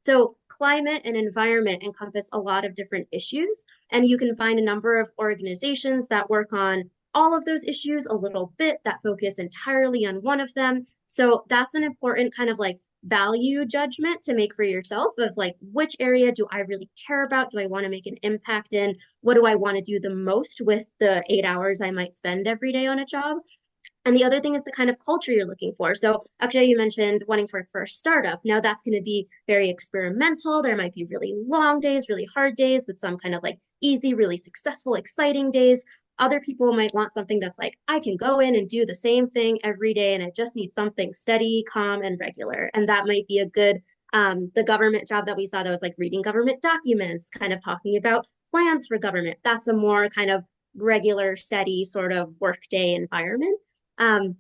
So climate and environment encompass a lot of different issues, and you can find a number of organizations that work on all of those issues a little bit, that focus entirely on one of them. So that's an important kind of like value judgment to make for yourself of like, which area do I really care about? Do I want to make an impact in? What do I want to do the most with the 8 hours I might spend every day on a job? And the other thing is the kind of culture you're looking for. So actually, you mentioned wanting for a startup. Now that's going to be very experimental. There might be really long days, really hard days, with some kind of like easy, really successful, exciting days. Other people might want something that's like, I can go in and do the same thing every day, and I just need something steady, calm, and regular. And that might be a good, the government job that we saw that was like reading government documents, kind of talking about plans for government. That's a more kind of regular, steady sort of workday environment. Um,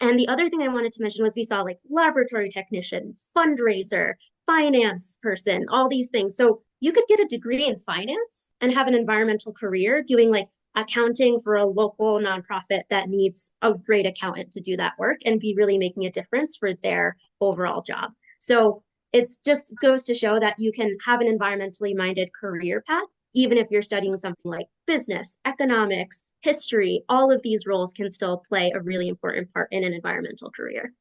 and the other thing I wanted to mention was we saw like laboratory technician, fundraiser, finance person, all these things. So you could get a degree in finance and have an environmental career doing like accounting for a local nonprofit that needs a great accountant to do that work and be really making a difference for their overall job. So it's just goes to show that you can have an environmentally minded career path, even if you're studying something like business, economics, history. All of these roles can still play a really important part in an environmental career.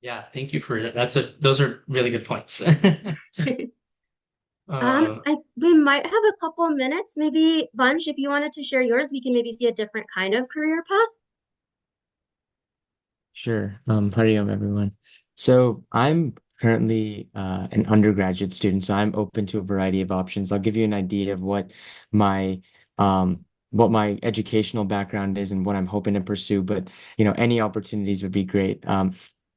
Yeah, thank you for that. Those are really good points.
We might have a couple minutes. Maybe Vansh, if you wanted to share yours, we can maybe see a different kind of career path.
Sure. Hariom, everyone. So I'm currently an undergraduate student, so I'm open to a variety of options. I'll give you an idea of what my educational background is and what I'm hoping to pursue, but any opportunities would be great.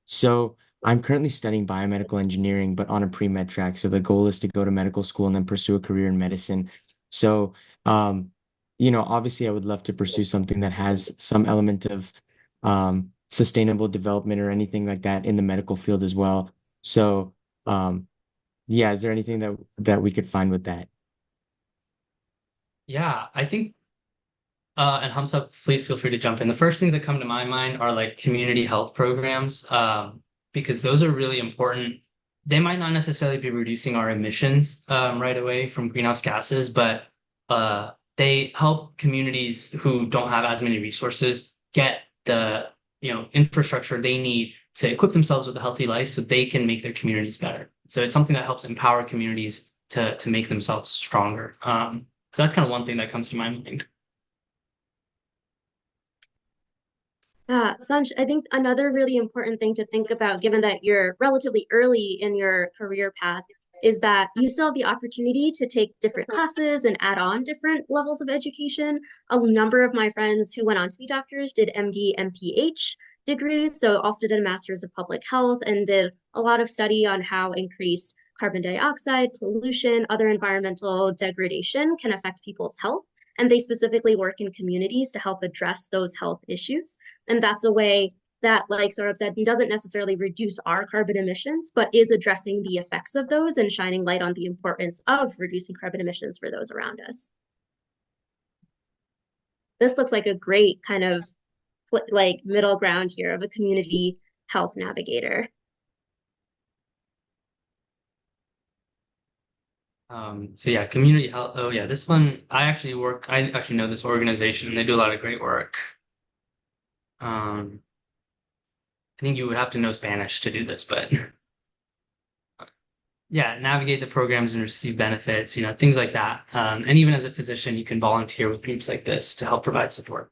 So I'm currently studying biomedical engineering, but on a pre-med track. So the goal is to go to medical school and then pursue a career in medicine. So obviously I would love to pursue something that has some element of sustainable development or anything like that in the medical field as well. So, yeah, is there anything that we could find with that?
Yeah, I think, and Hamza, please feel free to jump in. The first things that come to my mind are like community health programs, because those are really important. They might not necessarily be reducing our emissions right away from greenhouse gases, but they help communities who don't have as many resources get the infrastructure they need to equip themselves with a healthy life so they can make their communities better. So it's something that helps empower communities to make themselves stronger. So that's kind of one thing that comes to my mind.
Vansh, I think another really important thing to think about, given that you're relatively early in your career path, is that you still have the opportunity to take different classes and add on different levels of education. A number of my friends who went on to be doctors did MD, MPH degrees, so also did a master's of public health and did a lot of study on how increased carbon dioxide, pollution, other environmental degradation can affect people's health. And they specifically work in communities to help address those health issues. And that's a way that, like Saurabh said, doesn't necessarily reduce our carbon emissions, but is addressing the effects of those and shining light on the importance of reducing carbon emissions for those around us. This looks like a great kind of like middle ground here of a community health navigator.
So yeah, community health. Oh yeah, this one I actually know this organization and they do a lot of great work. I think you would have to know Spanish to do this, but yeah, navigate the programs and receive benefits, things like that. And even as a physician, you can volunteer with groups like this to help provide support.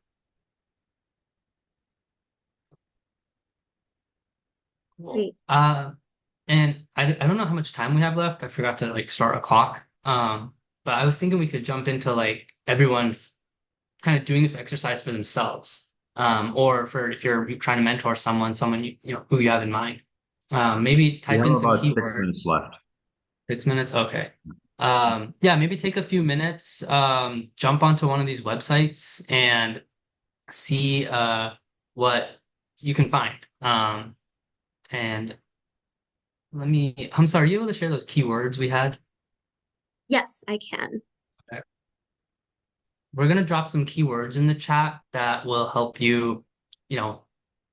Cool.
Great.
And I don't know how much time we have left. I forgot to like start a clock. But I was thinking we could jump into like everyone kind of doing this exercise for themselves. or for if you're trying to mentor someone who you have in mind. Maybe
We
type
have
in some
about 6 minutes
keywords.
left.
6 minutes? Okay. Yeah, maybe take a few minutes, jump onto one of these websites and see what you can find. And I'm sorry, are you able to share those keywords we had?
Yes, I can.
Okay. We're gonna drop some keywords in the chat that will help you,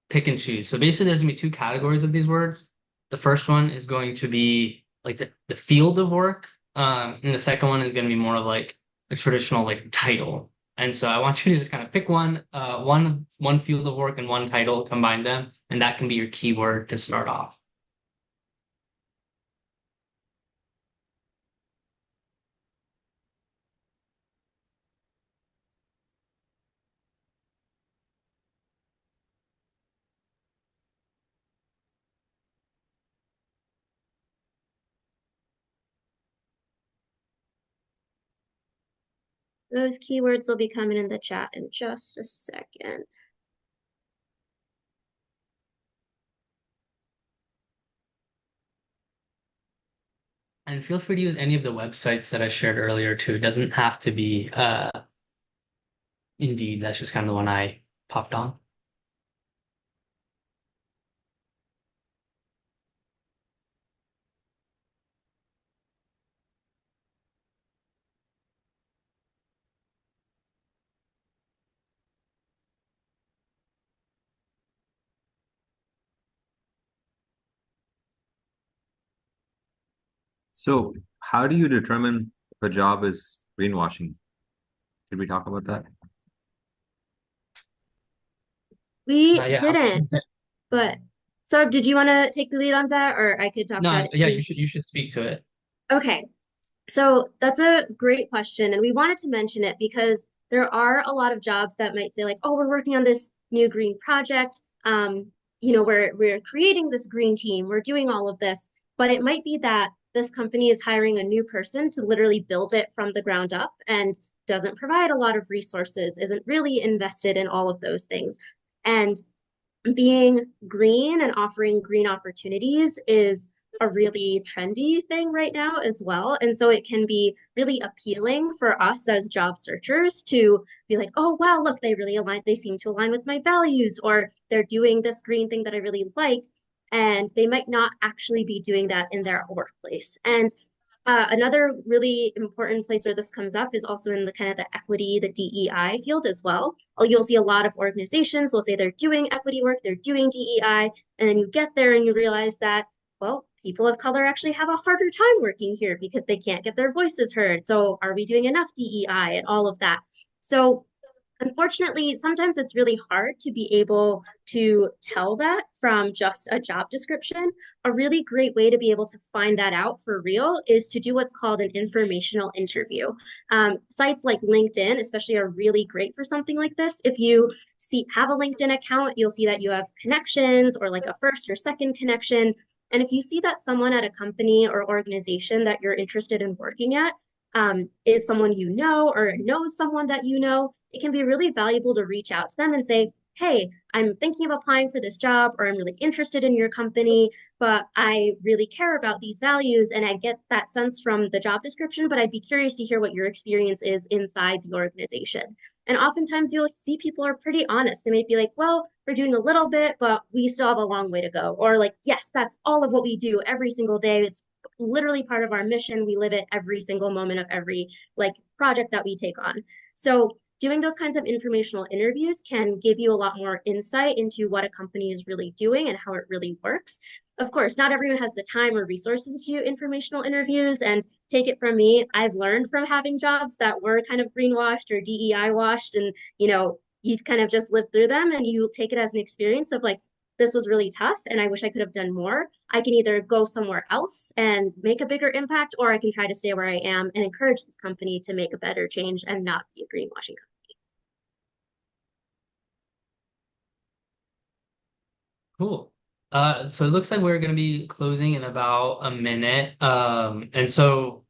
pick and choose. So basically there's gonna be two categories of these words. The first one is going to be like the field of work. And the second one is gonna be more of like a traditional like title. And so I want you to just kind of pick one field of work and one title, combine them, and that can be your keyword to start off.
Those keywords will be coming in the chat in just a second.
And feel free to use any of the websites that I shared earlier too. It doesn't have to be Indeed. That's just kind of the one I popped on.
So, how do you determine if a job is greenwashing? Did we talk about that?
We
Not yet.
didn't, but Saurabh, did you want to take the lead on that, or I could talk about it
Yeah,
too?
you should speak to it.
Okay, so that's a great question, and we wanted to mention it because there are a lot of jobs that might say like, "Oh, we're working on this new green project. We're creating this green team. We're doing all of this," but it might be that this company is hiring a new person to literally build it from the ground up and doesn't provide a lot of resources, isn't really invested in all of those things. And being green and offering green opportunities is a really trendy thing right now as well. And so it can be really appealing for us as job searchers to be like, oh, wow, look, they seem to align with my values, or they're doing this green thing that I really like. And they might not actually be doing that in their workplace. And another really important place where this comes up is also in the kind of the equity, the DEI field as well. You'll see a lot of organizations will say they're doing equity work, they're doing DEI, and then you get there and you realize that, well, people of color actually have a harder time working here because they can't get their voices heard. So are we doing enough DEI and all of that? So unfortunately, sometimes it's really hard to be able to tell that from just a job description. A really great way to be able to find that out for real is to do what's called an informational interview. Sites like LinkedIn, especially, are really great for something like this. If you have a LinkedIn account, you'll see that you have connections or like a first or second connection. And if you see that someone at a company or organization that you're interested in working at is someone you know or knows someone that you know, it can be really valuable to reach out to them and say, hey, I'm thinking of applying for this job, or I'm really interested in your company, but I really care about these values. And I get that sense from the job description, but I'd be curious to hear what your experience is inside the organization. And oftentimes you'll see people are pretty honest. They might be like, well, we're doing a little bit, but we still have a long way to go. Or like, yes, that's all of what we do every single day. It's literally part of our mission. We live it every single moment of every like project that we take on. So doing those kinds of informational interviews can give you a lot more insight into what a company is really doing and how it really works. Of course, not everyone has the time or resources to do informational interviews. And take it from me, I've learned from having jobs that were kind of greenwashed or DEI washed, and you kind of just live through them and you take it as an experience of like, this was really tough and I wish I could have done more. I can either go somewhere else and make a bigger impact, or I can try to stay where I am and encourage this company to make a better change and not be a greenwashing company.
Cool. So it looks like we're going to be closing in about a minute. And so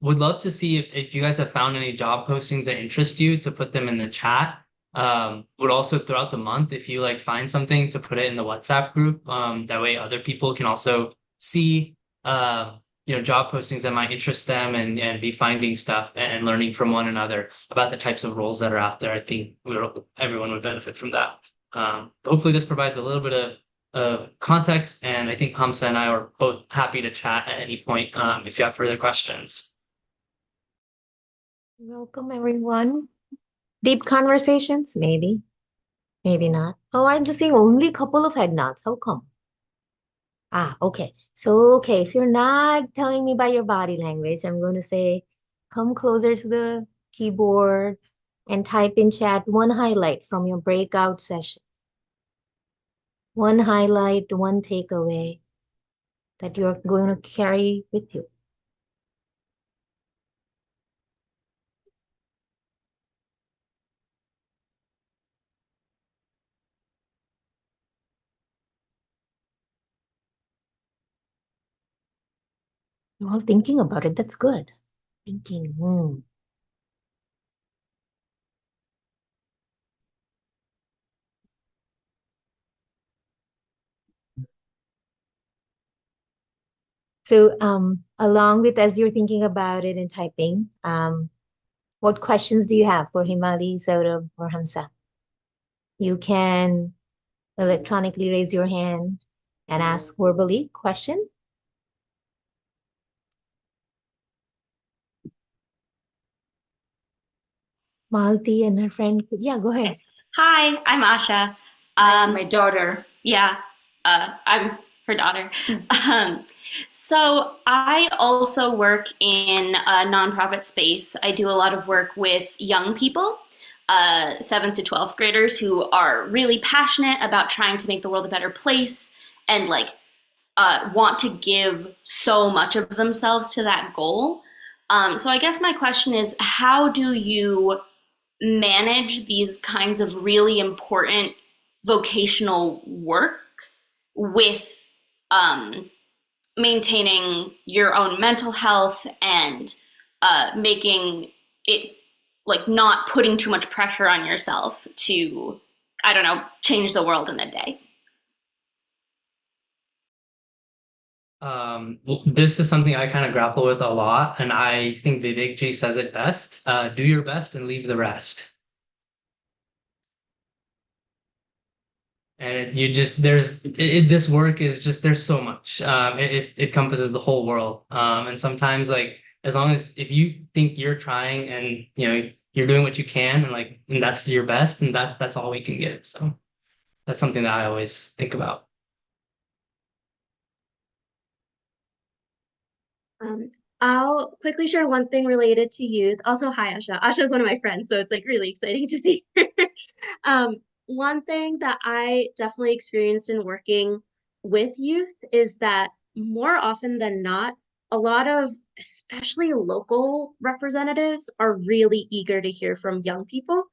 would love to see if you guys have found any job postings that interest you to put them in the chat. Would also throughout the month, if you like find something, to put it in the WhatsApp group. That way other people can also see job postings that might interest them and be finding stuff and learning from one another about the types of roles that are out there. I think everyone would benefit from that. Hopefully this provides a little bit of context, and I think Hamza and I are both happy to chat at any point if you have further questions.
Welcome, everyone. Deep conversations? Maybe. Maybe not. Oh, I'm just seeing only a couple of head nods. How come? Okay. So, okay, if you're not telling me by your body language, I'm going to say, come closer to the keyboard and type in chat one highlight from your breakout session. One highlight, one takeaway that you're going to carry with you. You're all thinking about it. That's good. Thinking. So, along with as you're thinking about it and typing, what questions do you have for Himali, Saurabh, or Hamza? You can electronically raise your hand and ask verbally question. Malti and her friend, yeah, go ahead.
Hi, I'm Asha.
My daughter.
Yeah, I'm her daughter. So I also work in a nonprofit space. I do a lot of work with young people, 7th to 12th graders who are really passionate about trying to make the world a better place and want to give so much of themselves to that goal. So I guess my question is, how do you manage these kinds of really important vocational work with maintaining your own mental health and making it not putting too much pressure on yourself to, I don't know, change the world in a day?
This is something I kind of grapple with a lot, and I think Vivekji says it best. Do your best and leave the rest. And this work is just, there's so much. It encompasses the whole world. And sometimes as long as if you think you're trying and you're doing what you can and that's your best, and that's all we can give. So that's something that I always think about.
I'll quickly share one thing related to youth. Also, hi, Asha. Asha is one of my friends, so it's really exciting to see her. One thing that I definitely experienced in working with youth is that more often than not, a lot of especially local representatives are really eager to hear from young people.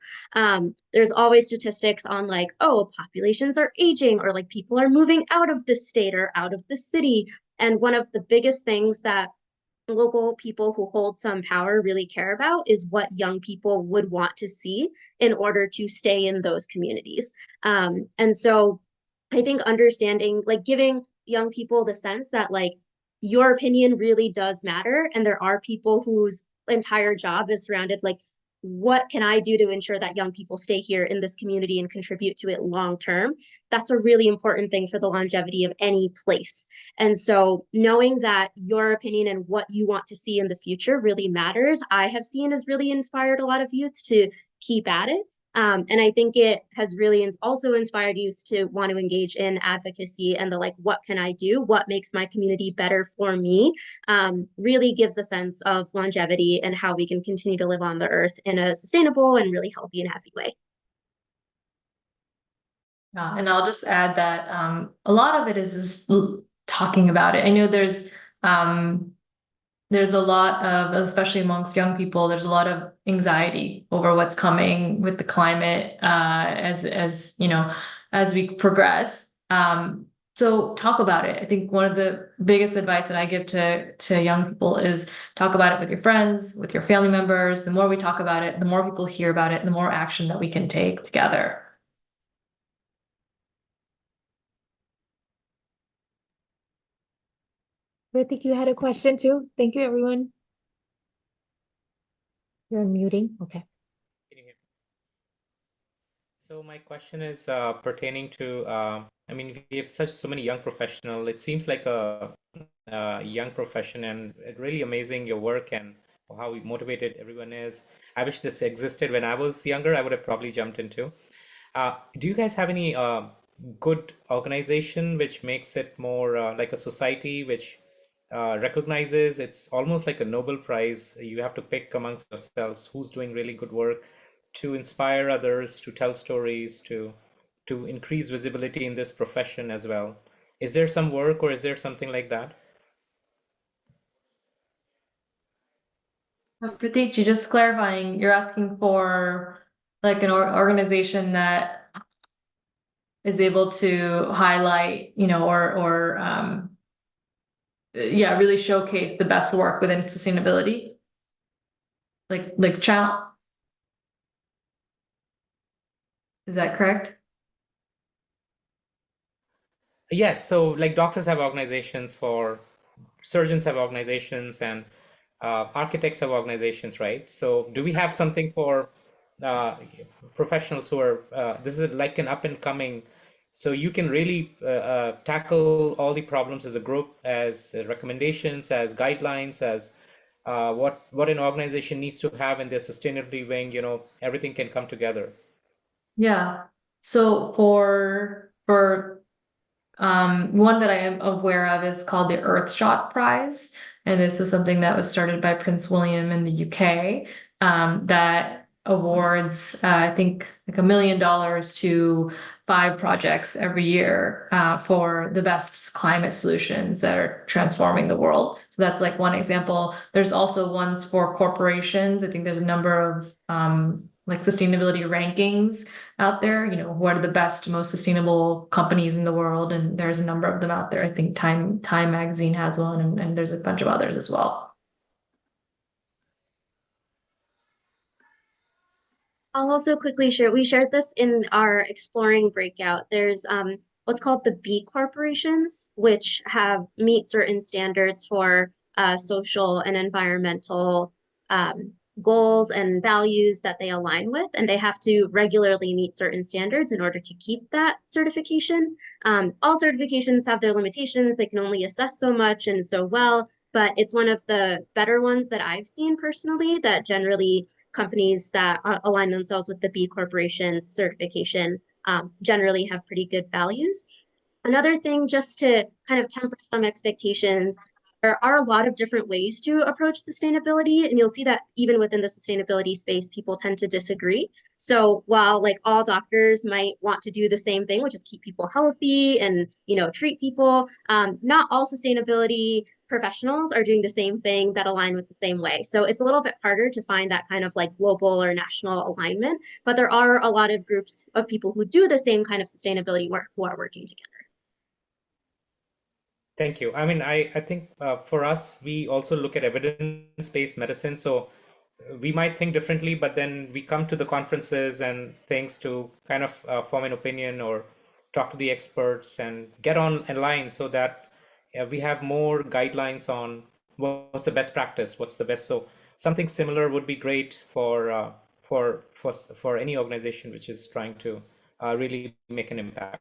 There's always statistics on populations are aging, or people are moving out of the state or out of the city. And one of the biggest things that local people who hold some power really care about is what young people would want to see in order to stay in those communities. And so I think understanding, giving young people the sense that your opinion really does matter, and there are people whose entire job is surrounded what can I do to ensure that young people stay here in this community and contribute to it long term? That's a really important thing for the longevity of any place. And so knowing that your opinion and what you want to see in the future really matters, I have seen has really inspired a lot of youth to keep at it. And I think it has really also inspired youth to want to engage in advocacy and the what can I do? What makes my community better for me? Really gives a sense of longevity and how we can continue to live on the earth in a sustainable and really healthy and happy way.
And I'll just add that a lot of it is just talking about it. I know there's a lot of, especially amongst young people, there's a lot of anxiety over what's coming with the climate as we progress. So talk about it. I think one of the biggest advice that I give to young people is talk about it with your friends, with your family members. The more we talk about it, the more people hear about it, the more action that we can take together.
I think you had a question too. Thank you, everyone. You're unmuting. Okay.
Can you hear me? So my question is pertaining to, I mean, we have so many young professionals. It seems like a young profession, and it's really amazing your work and how motivated everyone is. I wish this existed when I was younger. I would have probably jumped into. Do you guys have any good organization which makes it more like a society which recognizes it's almost like a Nobel Prize? You have to pick amongst yourselves who's doing really good work to inspire others, to tell stories, to increase visibility in this profession as well. Is there some work or is there something like that?
Prateek, just clarifying, you're asking for like an organization that is able to highlight, or yeah, really showcase the best work within sustainability, like channel. Is that correct?
Yes, so like doctors have organizations, for surgeons have organizations, and architects have organizations, right? So do we have something for professionals who are, this is like an up and coming, so you can really tackle all the problems as a group, as recommendations, as guidelines, as what an organization needs to have in their sustainability wing, everything can come together.
Yeah. So for one that I am aware of is called the Earthshot Prize, and this was something that was started by Prince William in the UK, that awards I think like $1 million to 5 projects every year for the best climate solutions that are transforming the world. So that's like one example. There's also ones for corporations. I think there's a number of like sustainability rankings out there, what are the best, most sustainable companies in the world, and there's a number of them out there. I think Time Magazine has one, and there's a bunch of others as well.
I'll also quickly share, we shared this in our exploring breakout. There's what's called the B corporations, which meet certain standards for social and environmental goals and values that they align with, and they have to regularly meet certain standards in order to keep that certification. All certifications have their limitations. They can only assess so much and so well, but it's one of the better ones that I've seen personally, that generally companies that align themselves with the B Corporation's certification generally have pretty good values. Another thing, just to kind of temper some expectations, there are a lot of different ways to approach sustainability, and you'll see that even within the sustainability space, people tend to disagree. So while like all doctors might want to do the same thing, which is keep people healthy and treat people, not all sustainability professionals are doing the same thing that align with the same way. So it's a little bit harder to find that kind of like global or national alignment, but there are a lot of groups of people who do the same kind of sustainability work who are working together.
Thank you. I mean, I think for us, we also look at evidence-based medicine. So we might think differently, but then we come to the conferences and things to kind of form an opinion or talk to the experts and get on a line, so that we have more guidelines on what's the best practice, what's the best. So something similar would be great for any organization which is trying to really make an impact.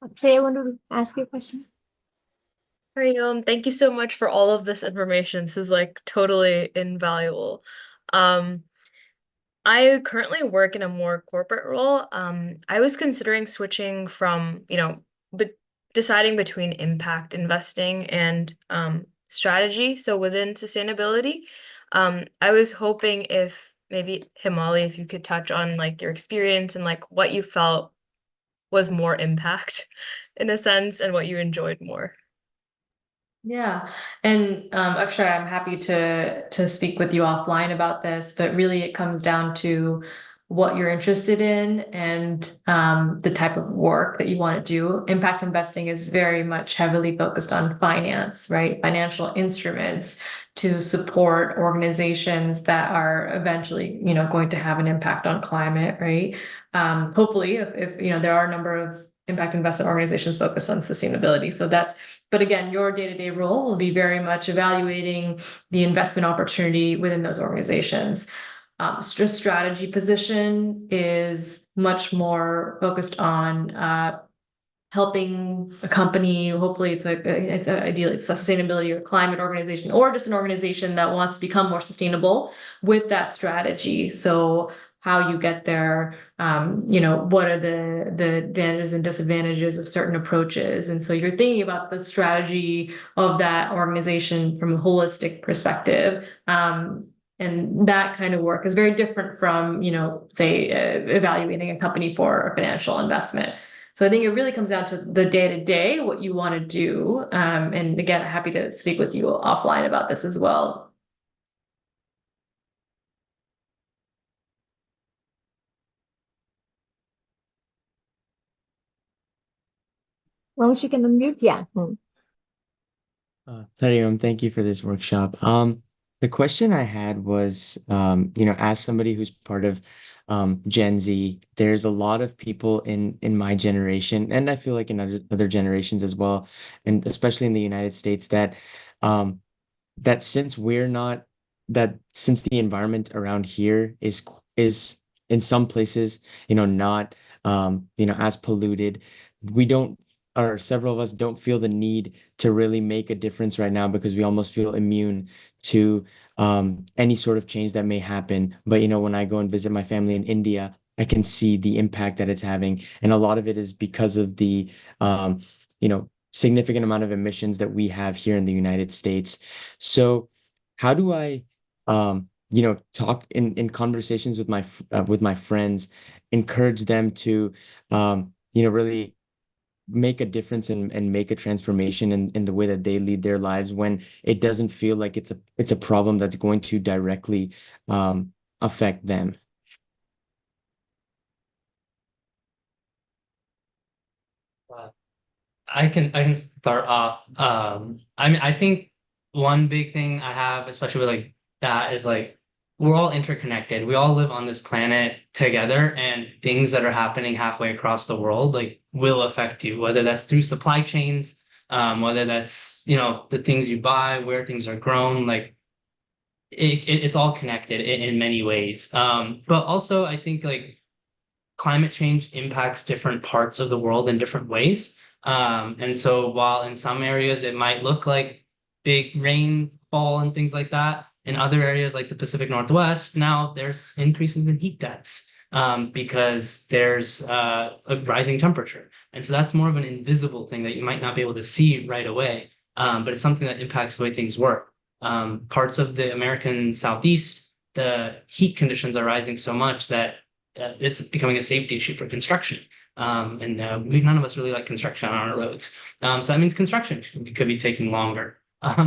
Akshay, I want to ask you a question.
Hariom, thank you so much for all of this information. This is like totally invaluable. I currently work in a more corporate role. I was considering switching from, deciding between impact investing and strategy. So within sustainability, I was hoping if maybe Himali, if you could touch on like your experience and like what you felt was more impact in a sense and what you enjoyed more.
Yeah, and actually, I'm happy to speak with you offline about this, but really it comes down to what you're interested in and the type of work that you want to do. Impact investing is very much heavily focused on finance, right? Financial instruments to support organizations that are eventually, going to have an impact on climate, right? Hopefully, if there are a number of impact investment organizations focused on sustainability. So but again, your day-to-day role will be very much evaluating the investment opportunity within those organizations. Strategy position is much more focused on helping a company. Hopefully, ideally it's a sustainability or climate organization, or just an organization that wants to become more sustainable with that strategy. So how you get there, what are the advantages and disadvantages of certain approaches. And so you're thinking about the strategy of that organization from a holistic perspective. And that kind of work is very different from, say, evaluating a company for a financial investment. So I think it really comes down to the day-to-day, what you want to do. And again, happy to speak with you offline about this as well.
Well, she can unmute. Yeah.
Hariom, thank you for this workshop. The question I had was, as somebody who's part of Gen Z, there's a lot of people in my generation, and I feel like in other generations as well, and especially in the United States, that since the environment around here is in some places, not as polluted, we don't or several of us don't feel the need to really make a difference right now because we almost feel immune to any sort of change that may happen. But when I go and visit my family in India, I can see the impact that it's having, and a lot of it is because of the significant amount of emissions that we have here in the United States. So how do I talk in conversations with my friends, encourage them to really make a difference and make a transformation in the way that they lead their lives when it doesn't feel like it's a problem that's going to directly affect them.
I can start off. I think one big thing I have, especially with like that, is like we're all interconnected. We all live on this planet together, and things that are happening halfway across the world like will affect you, whether that's through supply chains, whether that's the things you buy, where things are grown, like it's all connected in many ways. But also I think like climate change impacts different parts of the world in different ways. And so while in some areas it might look like big rainfall and things like that, in other areas like the Pacific Northwest, now there's increases in heat deaths because there's a rising temperature. And so that's more of an invisible thing that you might not be able to see right away, but it's something that impacts the way things work. Parts of the American Southeast, the heat conditions are rising so much that it's becoming a safety issue for construction. And none of us really like construction on our roads. So that means construction could be taking longer.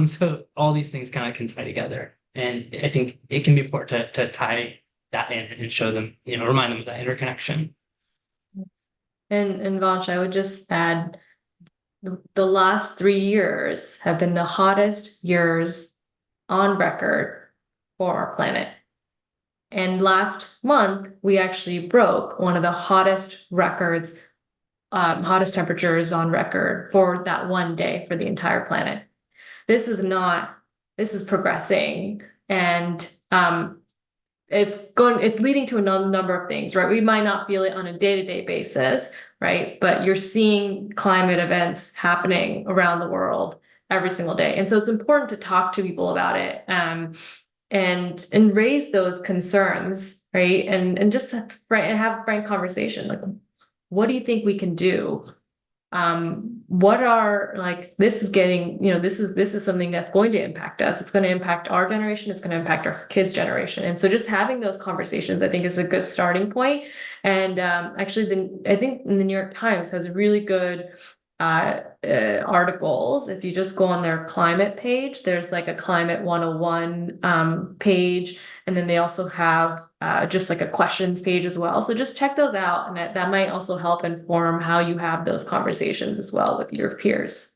So all these things kind of can tie together. And I think it can be important to tie that in and show them, remind them of that interconnection.
And Vansh, I would just add the last 3 years have been the hottest years on record for our planet. And last month, we actually broke one of the hottest records, hottest temperatures on record for that one day for the entire planet. This is progressing, and it's leading to a number of things, right? We might not feel it on a day-to-day basis, right? But you're seeing climate events happening around the world every single day. And so it's important to talk to people about it. And raise those concerns, right? And just have frank conversation. Like, what do you think we can do? What are this is getting, this is something that's going to impact us. It's going to impact our generation. It's going to impact our kids' generation. And so just having those conversations, I think, is a good starting point. And actually, I think the New York Times has a really good articles. If you just go on their climate page, there's like a climate 101 page, and then they also have just like a questions page as well. So just check those out, and that might also help inform how you have those conversations as well with your peers.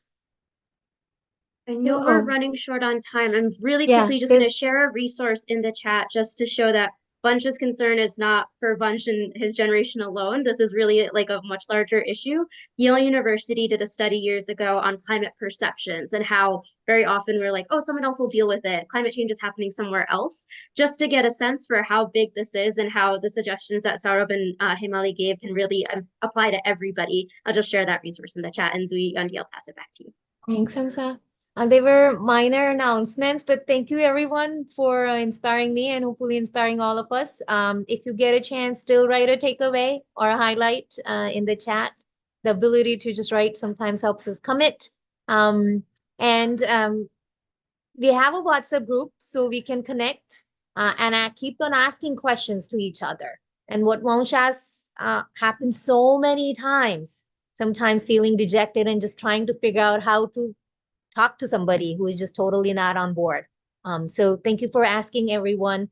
I know
So,
we're running short on time. I'm really
yeah,
quickly just going to
there's-
share a resource in the chat just to show that Vansh's concern is not for Vansh and his generation alone. This is really like a much larger issue. Yale University did a study years ago on climate perceptions and how very often we're like, oh, someone else will deal with it. Climate change is happening somewhere else. Just to get a sense for how big this is and how the suggestions that Saurabh and Himali gave can really apply to everybody. I'll just share that resource in the chat, and Zui, Andy, I'll pass it back to you.
Thanks, Hamza. They were minor announcements, but thank you everyone for inspiring me and hopefully inspiring all of us. If you get a chance, still write a takeaway or a highlight in the chat. The ability to just write sometimes helps us commit. We have a WhatsApp group so we can connect and I keep on asking questions to each other. And what Vansh asks happens so many times, sometimes feeling dejected and just trying to figure out how to talk to somebody who is just totally not on board. So thank you for asking everyone.